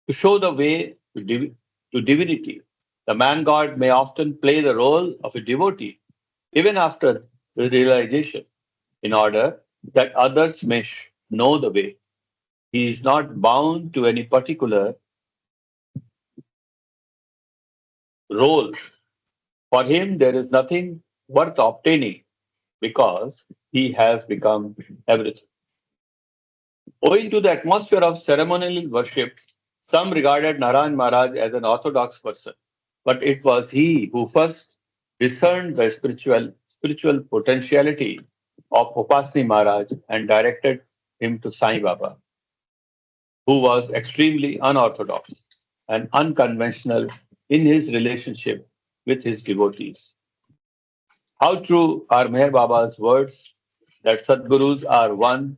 To show the way to divinity, the man God may often play the role of a devotee, even after the realization, in order that others may know the way. He is not bound to any particular role. For him, there is nothing worth obtaining because he has become everything. Owing to the atmosphere of ceremonial worship, some regarded Narayan Maharaj as an orthodox person, but it was he who first discerned the spiritual potentiality of Upasni Maharaj and directed him to Sai Baba, who was extremely unorthodox and unconventional in his relationship with his devotees. How true are Meher Baba's words that Sadgurus are one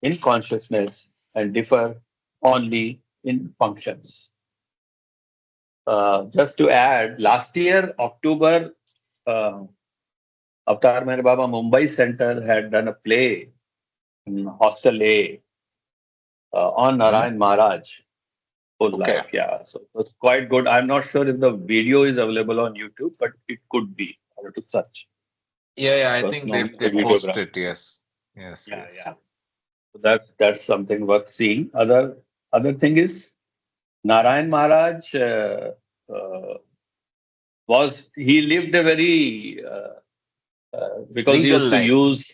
in consciousness and differ only in functions. Just to add, last year, October, uh, Avatar Meher Baba Mumbai Center had done a play in Hostel A on Mhm. Narayan Maharaj, whole Okay. life. Yeah, so it was quite good. I'm not sure if the video is available on YouTube, but it could be. I have to search. Yeah, yeah, I Because think they normally the they post videograph. it. Yes. Yes, Yeah, yes. yeah. So that's something worth seeing. Other thing is Narayan Maharaj uh, was he lived a very because he Regal used to life. use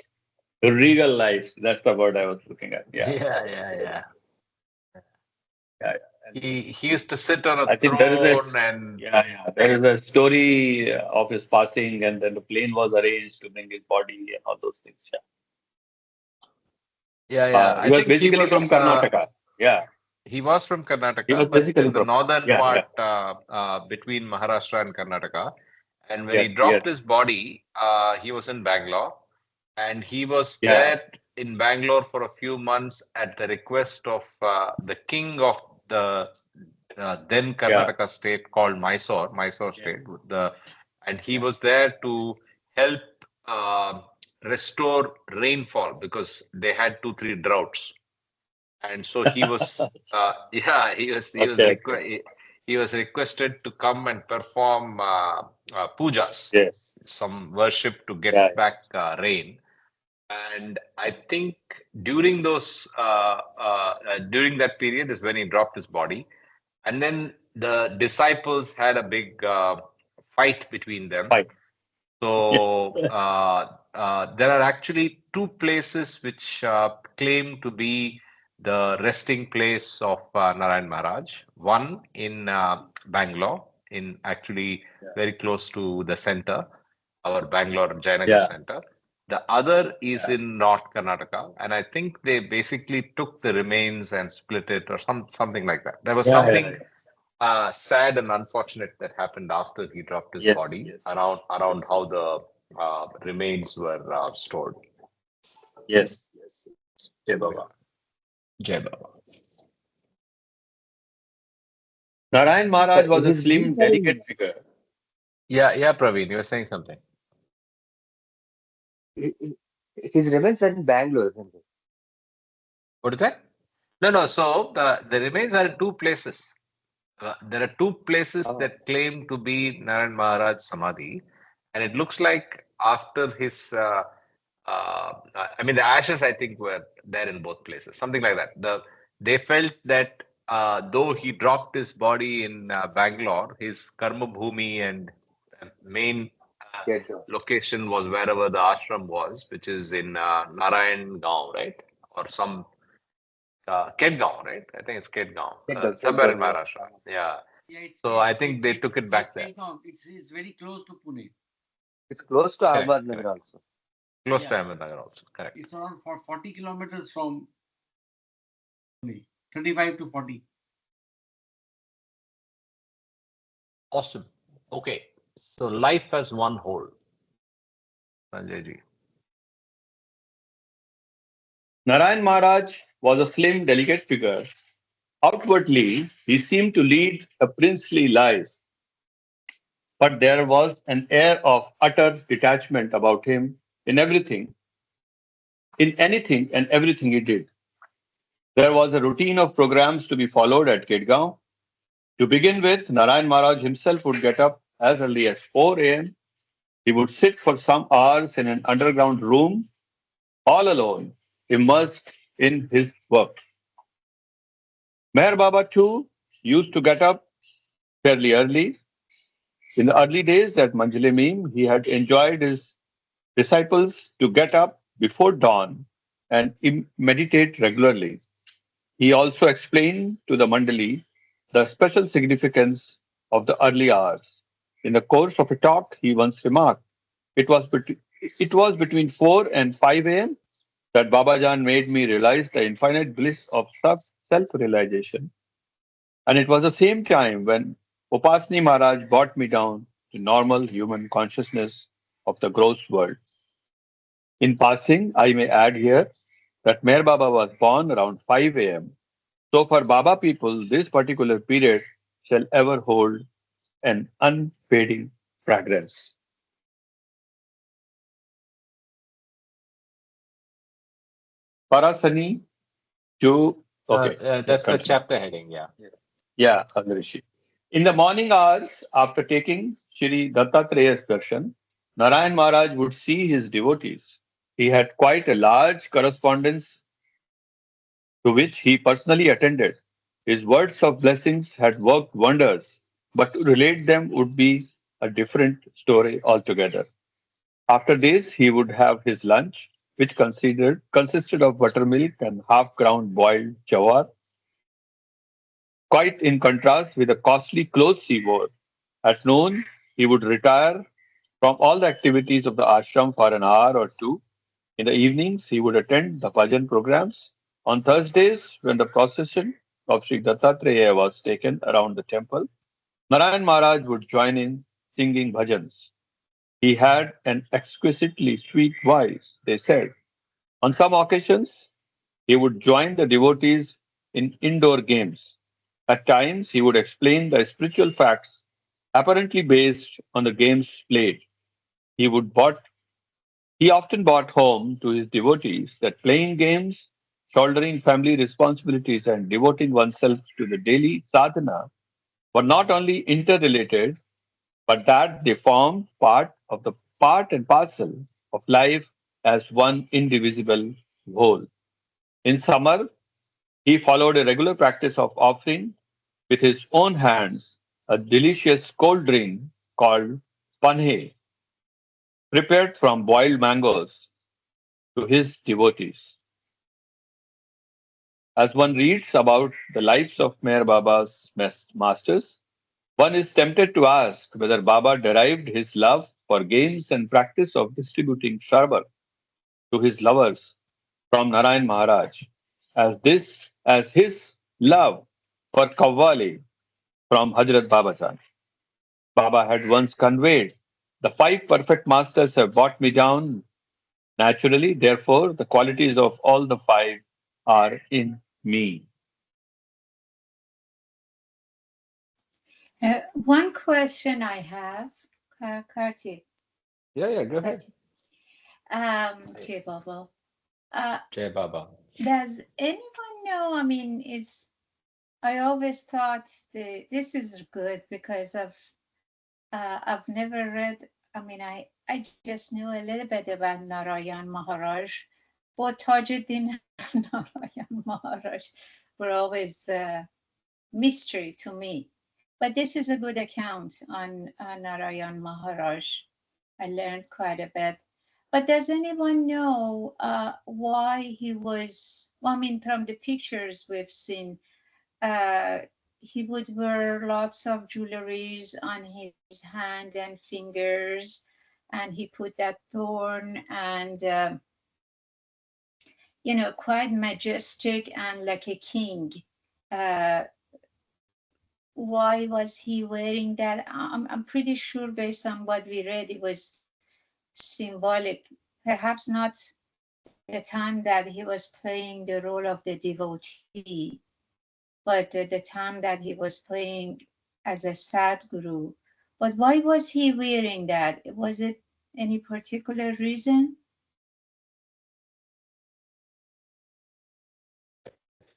regal life. That's the word I was looking at. Yeah, Yeah, yeah, yeah. yeah. And He used to sit on a I think there is a throne and there is a story of his passing, and then the plane was arranged to bring his body and all those things. Yeah. yeah, yeah. He I was think basically from Karnataka. Yeah, he was from he was Karnataka, but basically in the from. northern Yeah, yeah. part between Maharashtra and Karnataka. And when he Yes, dropped yes. his body, he was in Bangalore, and he was Yeah, there in Bangalore for a few months at the request of the king of the then yeah, Karnataka state called Mysore yeah. state. And he Yeah. was there to help uh, restore rainfall because they had 2 3 droughts, and so he was yeah Okay, okay. he was requested to come and perform pujas, Yes. some worship to Yeah, get back rain. And I think during those during that period is when he dropped his body, and then the disciples had a big fight between them. fine. Yeah. So there are actually 2 places which claim to be the resting place of Narayan Maharaj. One in Bangalore, in actually very close to the center, our Bangalore Jayanagar Yeah. center. The other is Yeah. in North Karnataka, and I think they basically took the remains and split it, or something like that. There was Yeah. Yeah. something sad and unfortunate that happened after he dropped his Yes. body Yes. around Yes. how the remains were stored. Yes. Yes. Jai Baba. Jai Baba. Narayan Maharaj So was a his slim, remains are delicate in figure. Yeah, yeah, Praveen, you were saying something. his remains are in Bangalore, isn't it? What is that? No, no. So the remains are in 2 places. There are 2 places Oh, that claim to be Narayan Maharaj Samadhi, and it looks like after his, I mean, the ashes I think were there in both places, something like that. They felt that though he dropped his body in Bangalore, his karma bhumi and main Get down. location was wherever the ashram was, which is in Narayan Gaon, right? Or some Kedgaon, right? I think it's Kedgaon, Get somewhere in down, yeah. Maharashtra. Yeah. Yeah, So I think they took it back there. Kelgaon. It's very close to Pune. It's close to Correct, Ahmednagar correct. also. Close Yeah, to Ahmednagar also. Correct. it's around for 40 kilometers from Pune. 35 to 40. Awesome. Okay. So life as one whole, Sanjay ji. Narayan Maharaj was a slim, delicate figure. Outwardly, he seemed to lead a princely life, but there was an air of utter detachment about him in everything, in anything and everything he did. There was a routine of programs to be followed at Kedgaon. To begin with, Narayan Maharaj himself would get up as early as 4 a.m. He would sit for some hours in an underground room, all alone, immersed in his work. Meher Baba, too, used to get up fairly early. In the early days at Manjile Meem, he had enjoyed his disciples to get up before dawn and meditate regularly. He also explained to the Mandali the special significance of the early hours. In the course of a talk, he once remarked, it was between 4 and 5 a.m. that Babajan made me realize the infinite bliss of self realization. And it was the same time when Upasni Maharaj brought me down to normal human consciousness of the gross world. In passing, I may add here that Meher Baba was born around 5 a.m. So for Baba people, this particular period shall ever hold an unfading fragrance. Parasani to okay, let's That's the continue. chapter heading. Yeah. Yeah, Agrishi. In the morning hours, after taking Shri Dattatreya's darshan, Narayan Maharaj would see his devotees. He had quite a large correspondence to which he personally attended. His words of blessings had worked wonders, but to relate them would be a different story altogether. After this, he would have his lunch, which consisted of buttermilk and half ground boiled jawar, quite in contrast with the costly clothes he wore. At noon, he would retire from all the activities of the ashram for an hour or two. In the evenings, he would attend the bhajan programs. On Thursdays, when the procession of Sri Dattatreya was taken around the temple, Narayan Maharaj would join in singing bhajans. He had an exquisitely sweet voice, they said. On some occasions, he would join the devotees in indoor games. At times, he would explain the spiritual facts apparently based on the games played. He would bought he often brought home to his devotees that playing games, shouldering family responsibilities, and devoting oneself to the daily sadhana were not only interrelated, but that they formed part and parcel of life as one indivisible whole. In summer, he followed a regular practice of offering with his own hands a delicious cold drink called panhe, prepared from boiled mangoes, to his devotees. As one reads about the lives of Meher Baba's masters, one is tempted to ask whether Baba derived his love for games and practice of distributing sharbat to his lovers from Narayan Maharaj, as his love for Kavwali from Hazrat Babajan. Baba had once conveyed, the five perfect masters have brought me down naturally, therefore the qualities of all the five are in me. One question I have, Kartik. Yeah, yeah, go ahead. Kartik. Hey, Jay Baba. Uh, Jai Baba. does anyone know? I mean, I always thought this is good because I've never read. I mean, I just knew a little bit about Narayan Maharaj, but Tajuddin and Narayan Maharaj were always mystery to me. But this is a good account on Narayan Maharaj. I learned quite a bit. But does anyone know why he was? Well, I mean, from the pictures we've seen, uh, he would wear lots of jewelries on his hand and fingers, and he put that thorn and quite majestic and like a king. Uh, why was he wearing that? I'm pretty sure, based on what we read, it was symbolic. Perhaps not the time that he was playing the role of the devotee, but the time that he was playing as a sadguru. But why was he wearing that? Was it any particular reason?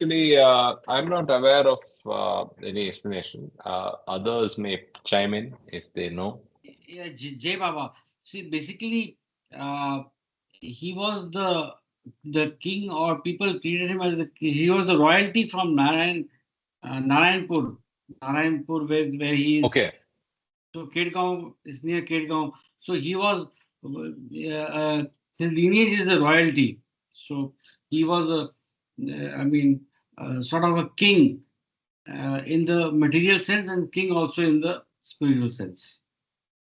Actually, I'm not aware of any explanation. Others may chime in if they know. Yeah, Jay Baba. See, basically, uh, he was the king, or people treated him as he was the royalty from Narayanpur, Narayanpur, where he is. Okay. So Kedgaon is near Kedgaon. So he was, his lineage is the royalty. So he was I mean, sort of a king in the material sense, and king also in the spiritual sense.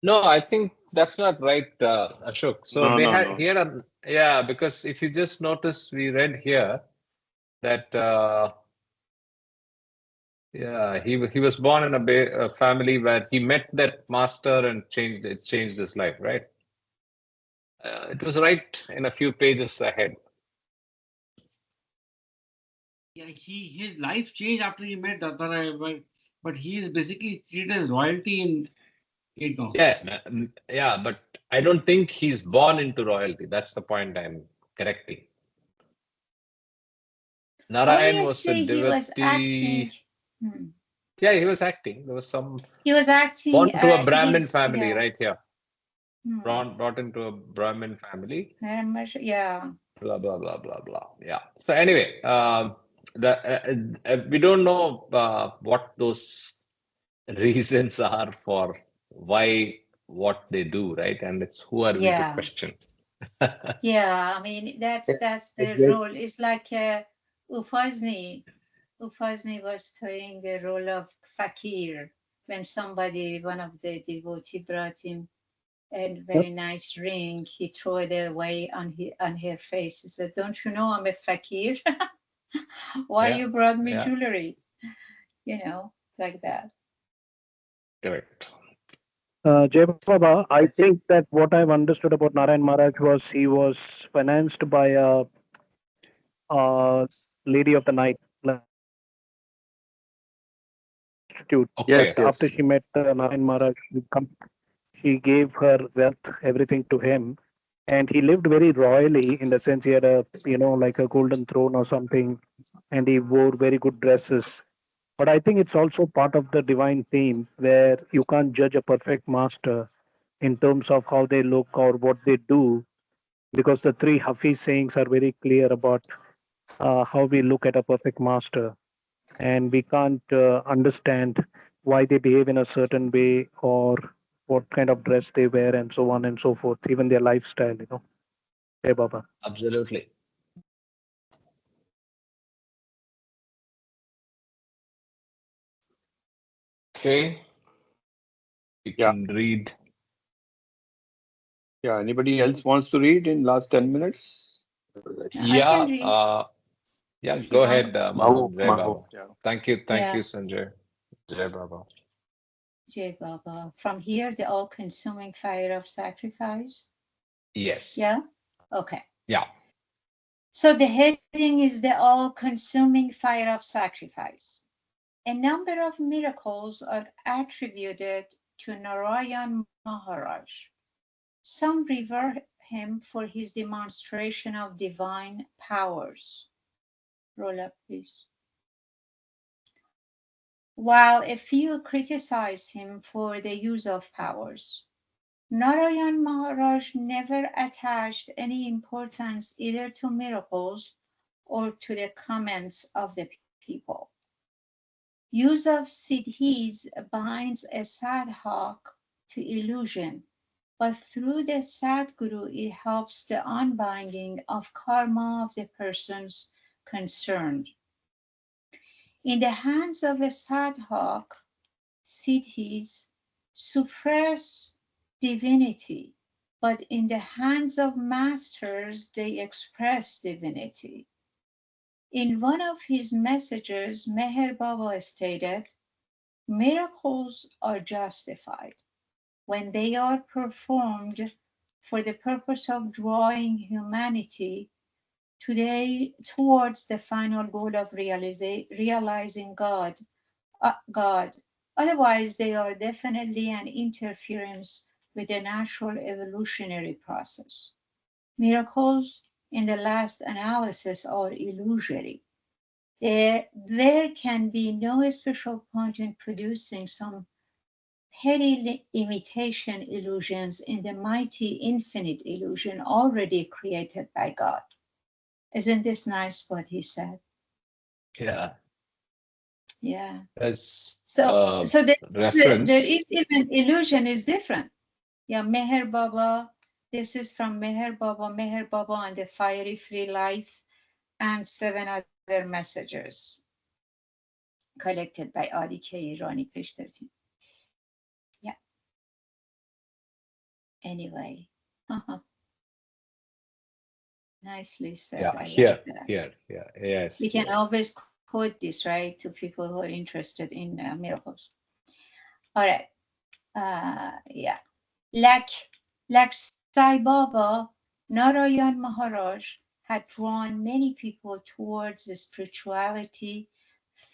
No, I think that's not right, Ashok. So No, they no, had no. here, yeah, because if you just notice, we read here that yeah, he was born in a family where he met that master and changed his life, right? It was right in a few pages ahead. Yeah, his life changed after he met Dattara, but he is basically treated as royalty in Kedgaon. Yeah, yeah, but I don't think he's born into royalty. That's the point I'm correcting. Narayan was a Obviously, he was acting. devotee. Hmm. Yeah, he was acting. There was some He was acting born to a Brahmin his, family, yeah. right here. Hmm. Brought into a Brahmin family. Yeah. Blah blah blah blah blah. Yeah. So anyway, we don't know what those reasons are for why what they do, right? And it's who are we to Yeah. question? Yeah. I mean, that's I the guess role. It's like Ufazni. Ufazni was playing the role of fakir when one of the devotee brought him a Yep. very nice ring. He threw it away on her face. He said, "Don't you know I'm a fakir? Why Yeah, you brought me yeah, jewelry?" Like that. correct. Jai Baba, I I think think that what I've understood about Narayan Maharaj was he was financed by a lady of the night, like a prostitute. Okay, But Yes, after yes. she met Narayan Maharaj, she gave her wealth, everything to him, and he lived very royally in the sense he had a, like a golden throne or something, and he wore very good dresses. But I think it's also part of the divine theme where you can't judge a perfect master in terms of how they look or what they do, because the three Hafiz sayings are very clear about how we look at a perfect master, and we can't understand why they behave in a certain way or what kind of dress they wear and so on and so forth, even their lifestyle. Hey, Baba. absolutely. Okay, you Yeah, can read. yeah. Anybody else wants to read in last 10 minutes? I can Yeah, read yeah, if you go want. ahead, Mago, Jai Mago. Baba. Yeah. Thank you, Yeah, Sanjay. Jai Baba. Jay Baba. From here, the all-consuming fire of sacrifice. Yes. Yeah. Okay. Yeah. So the heading is the all-consuming fire of sacrifice. A number of miracles are attributed to Narayan Maharaj. Some revere him for his demonstration of divine powers. Roll up, please. While a few criticize him for the use of powers. Narayan Maharaj never attached any importance either to miracles or to the comments of the people. Use of siddhis binds a sadhak to illusion, but through the Sadguru, it helps the unbinding of karma of the persons concerned. In the hands of a sadhak, siddhis suppress divinity, but in the hands of masters, they express divinity. In one of his messages, Meher Baba stated, miracles are justified when they are performed for the purpose of drawing humanity towards the final goal of realizing God. Otherwise, they are definitely an interference with the natural evolutionary process. Miracles, in the last analysis, are illusory. There can be no special point in producing some petty imitation illusions in the mighty infinite illusion already created by God. Isn't this nice what he said? Yeah, Yeah. that's So there reference. is even illusion is different. Yeah, Meher Baba. This is from Meher Baba and the Fiery Free Life, and 7 other messages collected by Adi K. Irani, page 13. Yeah. Anyway, nicely said. Yeah, I here, like that. here, yeah, We yes, can yes. always quote this, right, to people who are interested in miracles. All right. Yeah. Like, like Sai Baba, Narayan Maharaj had drawn many people towards the spirituality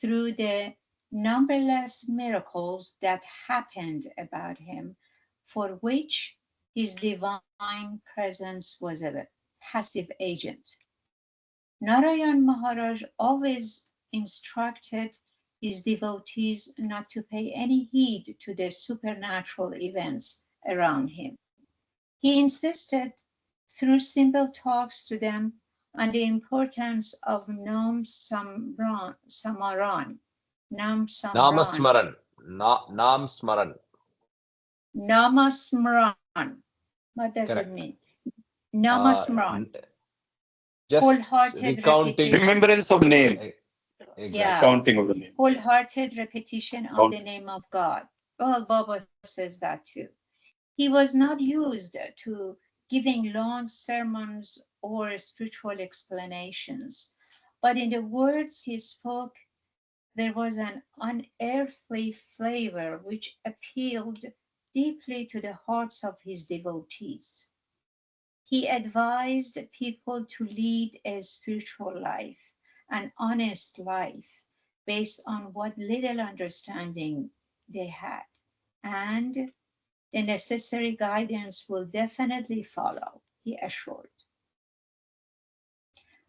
through the numberless miracles that happened about him, for which his divine presence was a passive agent. Narayan Maharaj always instructed his devotees not to pay any heed to the supernatural events around him. He insisted, through simple talks to them, on the importance of Nam Samran, Namasmaran, Nam Smaran. Namasmran. What does it Correct. mean? Namasmran, N- just wholehearted recounting. repetition. Remembrance of name, e- Yeah, Exactly. counting of the name. wholehearted repetition of the Count. name of God. Well, Baba says that too. He was not used to giving long sermons or spiritual explanations, but in the words he spoke, there was an unearthly flavor which appealed deeply to the hearts of his devotees. He advised people to lead a spiritual life, an honest life, based on what little understanding they had. And the necessary guidance will definitely follow, he assured.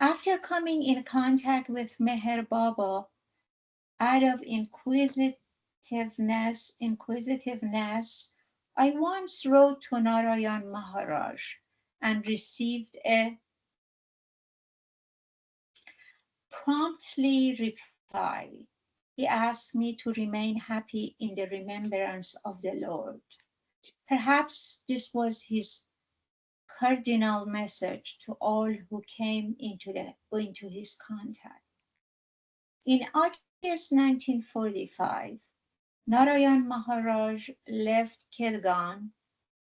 After coming in contact with Meher Baba, out of inquisitiveness, I once wrote to Narayan Maharaj and received a promptly reply. He asked me to remain happy in the remembrance of the Lord. Perhaps this was his cardinal message to all who came into his contact. In August 1945, Narayan Maharaj left Kilgan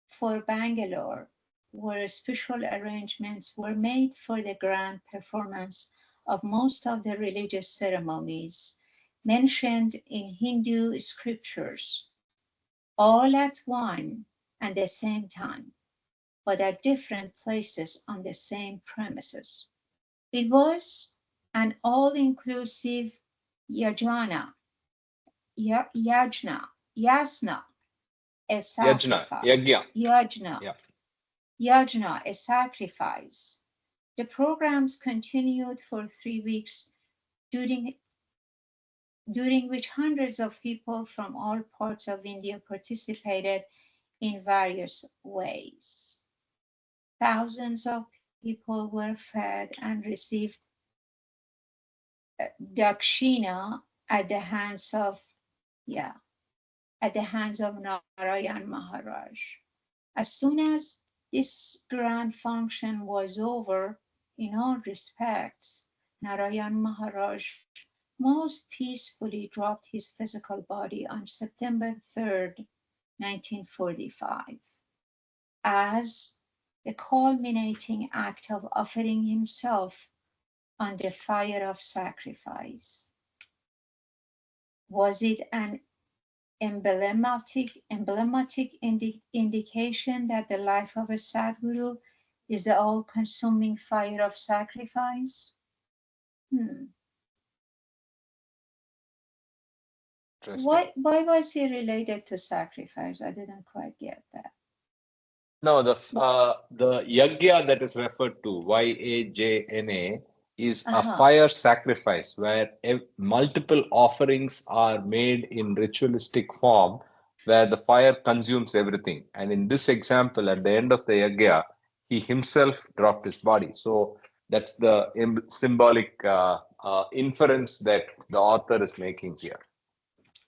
for Bangalore, where special arrangements were made for the grand performance of most of the religious ceremonies mentioned in Hindu scriptures, all at one and the same time, but at different places on the same premises. It was an all-inclusive yajna, yasna, a Yajna, sacrifice, Yagya. yajna, Yeah. yajna, a sacrifice. The programs continued for 3 weeks, during, during which hundreds of people from all parts of India participated in various ways. Thousands of people were fed and received dakshina at the hands of, yeah, at the hands of Narayan Maharaj. As soon as this grand function was over, in all respects, Narayan Maharaj most peacefully dropped his physical body on September 3rd, 1945, as the culminating act of offering himself on the fire of sacrifice. Was it an emblematic indication that the life of a Sadguru is the all-consuming fire of sacrifice? Hmm. Interesting. Why was he related to sacrifice? I didn't quite get that. No, the yajna that is referred to, Yajna, is a Uh-huh. fire sacrifice where multiple offerings are made in ritualistic form, where the fire consumes everything. And in this example, at the end of the yajna, he himself dropped his body. So that's the symbolic inference that the author is making here.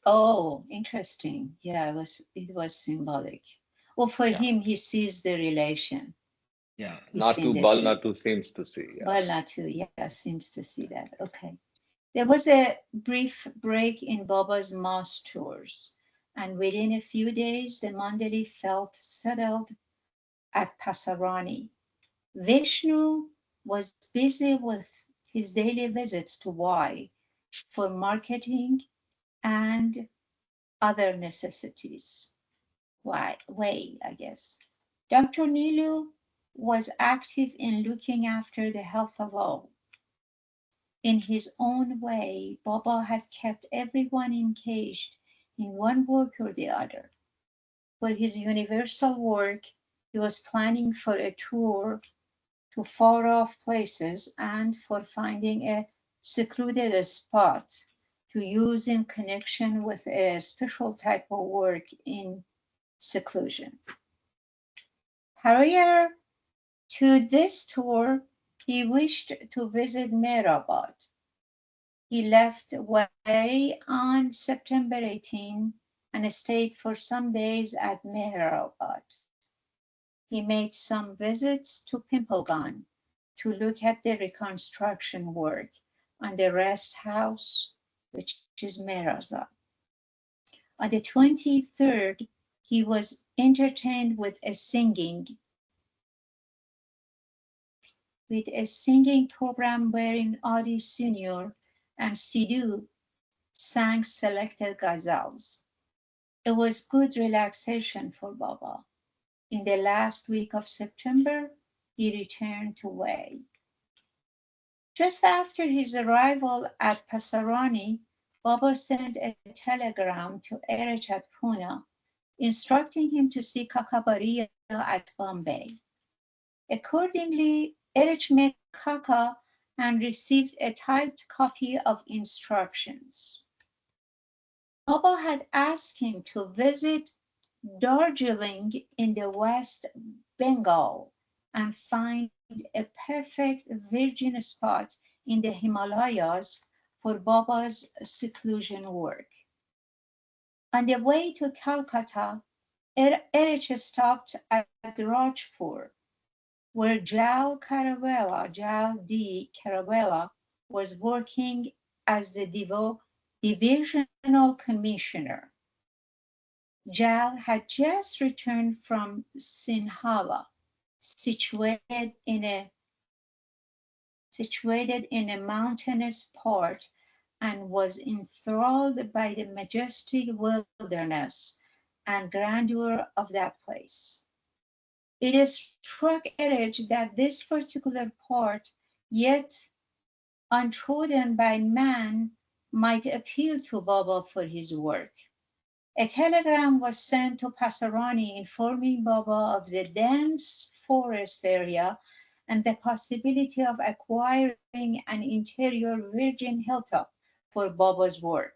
Oh, interesting. Yeah, it was symbolic. Well, for Yeah, him, he sees the relation yeah. between Natu, the Bal two. Natu seems to see. Yeah. Bal Natu, yeah, seems to see that. Okay. There was a brief break in Baba's mass tours, and within a few days, the Mandali felt settled at Pasarani. Vishnu was busy with his daily visits to Y for marketing and other necessities. Way, I guess. Dr. Nilu was active in looking after the health of all. In his own way, Baba had kept everyone engaged in one work or the other. For his universal work, he was planning for a tour to far off places and for finding a secluded spot to use in connection with a special type of work in seclusion. Prior to this tour, he wished to visit Mehrabad. He left Way on September 18 and stayed for some days at Mehrabad. He made some visits to Pimpalgan to look at the reconstruction work on the rest house, which is Mehrazad. On the 23rd, he was entertained with a singing program wherein Adi Senior and Sidhu sang selected ghazals. It was good relaxation for Baba. In the last week of September, he returned to Way. Just after his arrival at Pasarani, Baba sent a telegram to Erich at Pune, instructing him to see Kakabaria at Bombay. Accordingly, Erich met Kaka and received a typed copy of instructions. Baba had asked him to visit Darjeeling in the West Bengal and find a perfect virgin spot in the Himalayas for Baba's seclusion work. On the way to Calcutta, Erich stopped at Rajpur, where Jal D. Caravella was working as the divisional commissioner. Jal had just returned from Sinhala, situated in a mountainous part, and was enthralled by the majestic wilderness and grandeur of that place. It struck Erich that this particular part, yet untrodden by man, might appeal to Baba for his work. A telegram was sent to Pasarani informing Baba of the dense forest area and the possibility of acquiring an interior virgin hilltop for Baba's work.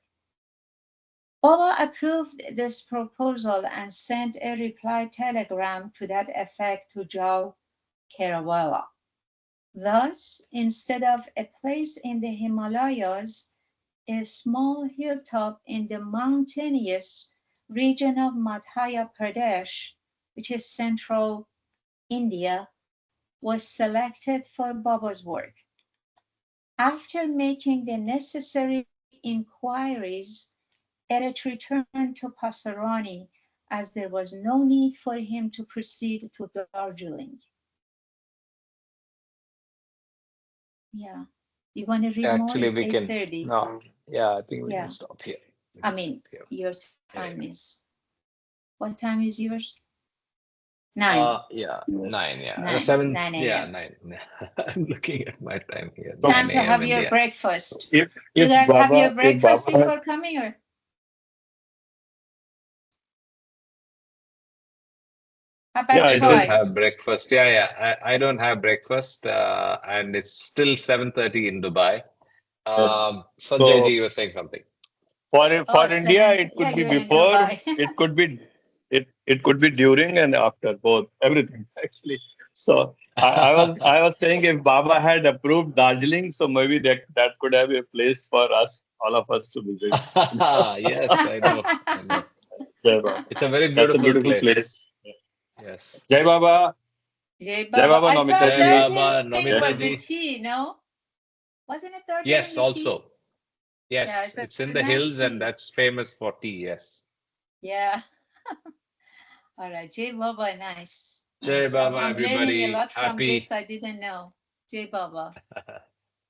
Baba approved this proposal and sent a reply telegram to that effect to Jal Kerawala. Thus, instead of a place in the Himalayas, a small hilltop in the mountainous region of Madhya Pradesh which is central India, was selected for Baba's work. After making the necessary inquiries, Eret returned to Pasarani as there was no need for him to proceed to Darjeeling. Yeah. You want to read more? Actually, It's we can. 8:30. No, yeah, I think we Yeah. can stop here. We I can mean, stop here. your Yeah. time is, what time is yours? 9. Yeah, 9. Yeah, 9. 7. 9 Yeah, a.m. 9. I'm looking at my time here. So Time 9 to a.m. have your India. breakfast. if You if guys have your Baba breakfast had, before coming, or? How yeah, about I I don't did. Troy? have breakfast. Yeah, yeah. I don't have breakfast, and it's still 7:30 in Dubai. Yes. Sanjay ji, So you were saying something. Oh, for India, 7. it Yeah, could be you're in before, Dubai. it could be it could be during and after, both, everything actually. So I was saying if Baba had approved Darjeeling, so maybe that could have a place for us, all of us to visit. Yes, I know. I know. Jai Baba. It's a very That's a beautiful beautiful place. place. Yes. Jai Baba, Jai Jai Baba. Baba, I Nomita thought Jai ji. Baba, Darjeeling Nomita Yes. was the ji. tea, no? Wasn't it Darjeeling Yes, the tea? also. Yeah, Yes, it's a it's in the nice hills and tea. that's famous for tea. Yes. Yeah. All right. Jai Baba, nice. Jai Nice. Baba, I'm learning a everybody. lot from Happy. this. I didn't know. Jai Baba.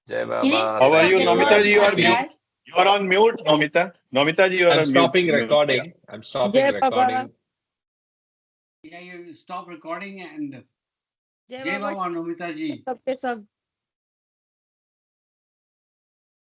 Jai In Baba, How are instance you, of the Nomita God ji? everybody. You are man, mute. Happy. right? You are on mute, Nomita. Nomita ji, you are I'm on mute. stopping Yeah. recording. I'm stopping Jai Baba. recording. Yeah, you stop recording and Jai Jai Baba. Baba Nomita ji. सबके सब